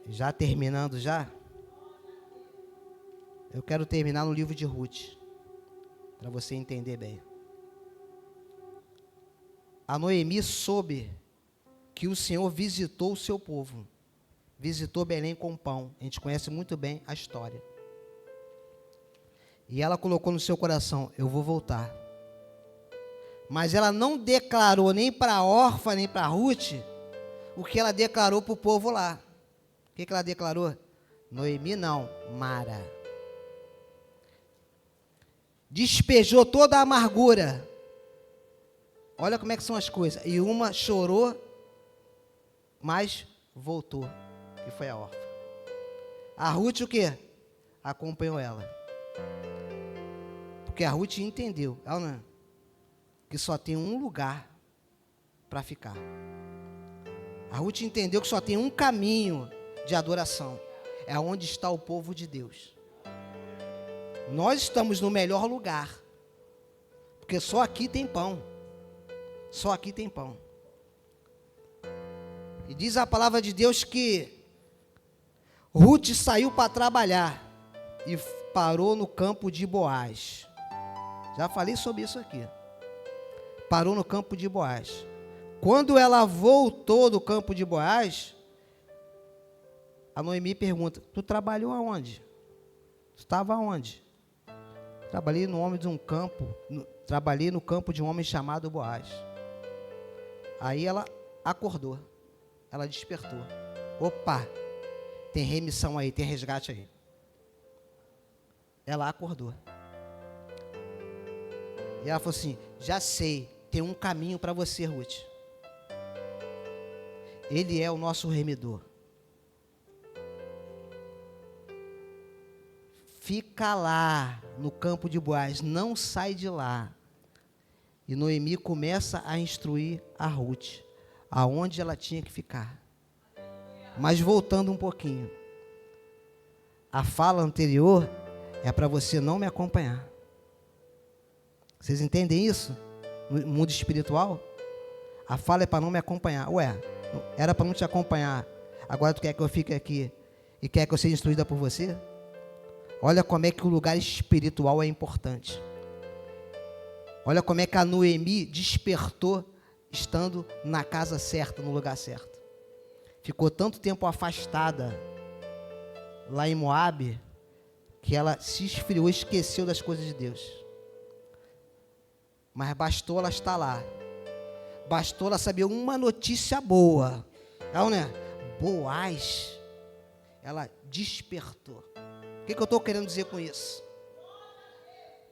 já terminando já, eu quero terminar no livro de Ruth, para você entender bem. A Noemi soube que o Senhor visitou o seu povo, visitou Belém com pão. A gente conhece muito bem a história. E ela colocou no seu coração, eu vou voltar. Mas ela não declarou nem para a órfã, nem para a Ruth, o que ela declarou para o povo lá. O que ela declarou? Noemi não, Mara. Despejou toda a amargura. Olha como é que são as coisas. E uma chorou, mas voltou, que foi a órfã. A Ruth o quê? Acompanhou ela. Porque a Ruth entendeu, ela não é? Que só tem um lugar para ficar. A Ruth entendeu que só tem um caminho de adoração. É onde está o povo de Deus. Nós estamos no melhor lugar. Porque só aqui tem pão. Só aqui tem pão. E diz a palavra de Deus que Ruth saiu para trabalhar e parou no campo de Boaz. Já falei sobre isso aqui. Parou no campo de Boaz. Quando ela voltou do campo de Boaz, a Noemi pergunta, tu trabalhou aonde? Tu estava aonde? Trabalhei no campo de um homem chamado Boaz. Aí ela acordou. Ela despertou. Opa, tem remissão aí, tem resgate aí. Ela acordou. E ela falou assim, já sei, tem um caminho para você, Ruth. Ele é o nosso remidor. fica lá no campo de Boaz, não sai de lá. E Noemi começa a instruir a Ruth, aonde ela tinha que ficar. Mas voltando um pouquinho, a fala anterior é para você não me acompanhar. Vocês entendem isso? No mundo espiritual, a fala é para não me acompanhar. Ué, era para não te acompanhar. Agora tu quer que eu fique aqui e quer que eu seja instruída por você? Olha como é que o lugar espiritual é importante. Olha como é que a Noemi despertou estando na casa certa, no lugar certo. Ficou tanto tempo afastada lá em Moabe que ela se esfriou, esqueceu das coisas de Deus. Mas bastou ela estar lá. Bastou ela saber uma notícia boa. Não, né? Boaz. Ela despertou. O que eu estou querendo dizer com isso?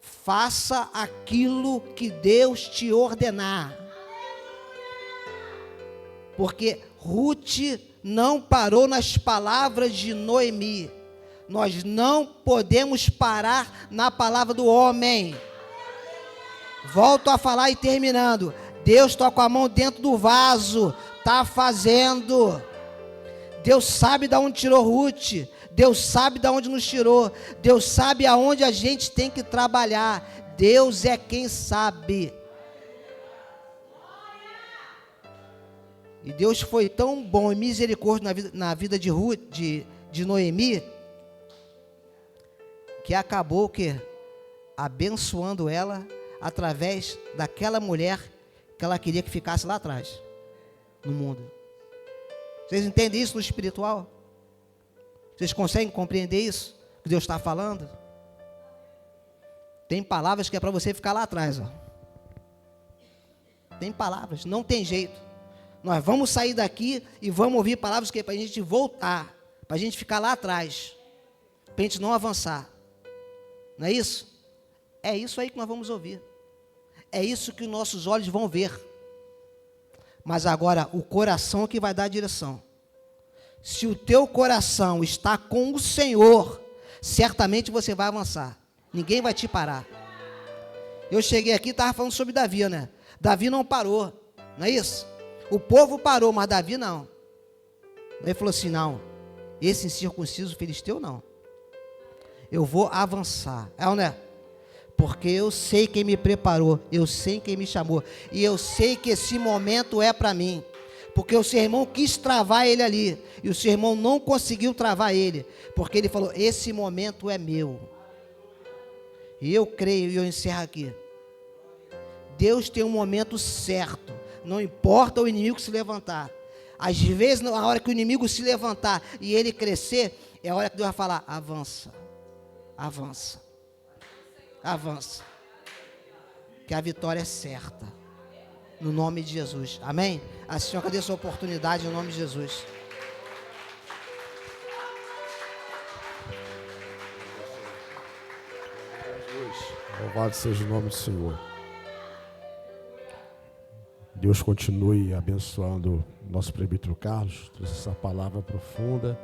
Faça aquilo que Deus te ordenar. Porque Ruth não parou nas palavras de Noemi. Nós não podemos parar na palavra do homem. Volto a falar e terminando. Deus está com a mão dentro do vaso. Está fazendo. Deus sabe de onde tirou Ruth. Deus sabe de onde nos tirou. Deus sabe aonde a gente tem que trabalhar. Deus é quem sabe. E Deus foi tão bom e misericórdia na vida de Ruth, de Noemi, que acabou abençoando ela através daquela mulher que ela queria que ficasse lá atrás, no mundo. Vocês entendem isso no espiritual? Vocês conseguem compreender isso que Deus está falando? Tem palavras que é para você ficar lá atrás, ó. Tem palavras, não tem jeito. Nós vamos sair daqui e vamos ouvir palavras que é para a gente voltar, para a gente ficar lá atrás, para a gente não avançar. Não é isso? É isso aí que nós vamos ouvir. É isso que nossos olhos vão ver. Mas agora o coração que vai dar a direção. Se o teu coração está com o Senhor, certamente você vai avançar. Ninguém vai te parar. Eu cheguei aqui e estava falando sobre Davi, né? Davi não parou, não é isso? O povo parou, mas Davi não. Ele falou assim, não, esse incircunciso filisteu não. Eu vou avançar. É ou não é? Porque eu sei quem me preparou, eu sei quem me chamou, e eu sei que esse momento é para mim. Porque o seu irmão quis travar ele ali, e o seu irmão não conseguiu travar ele, porque ele falou, esse momento é meu. E eu creio, e eu encerro aqui. Deus tem um momento certo, não importa o inimigo se levantar. Às vezes, na hora que o inimigo se levantar e ele crescer, é a hora que Deus vai falar, avança, avança, avança, que a vitória é certa, no nome de Jesus, amém? A senhora, cadê a sua oportunidade, no nome de Jesus? Louvado seja o nome do Senhor. Deus continue abençoando nosso presbítero Carlos, trouxe essa palavra profunda.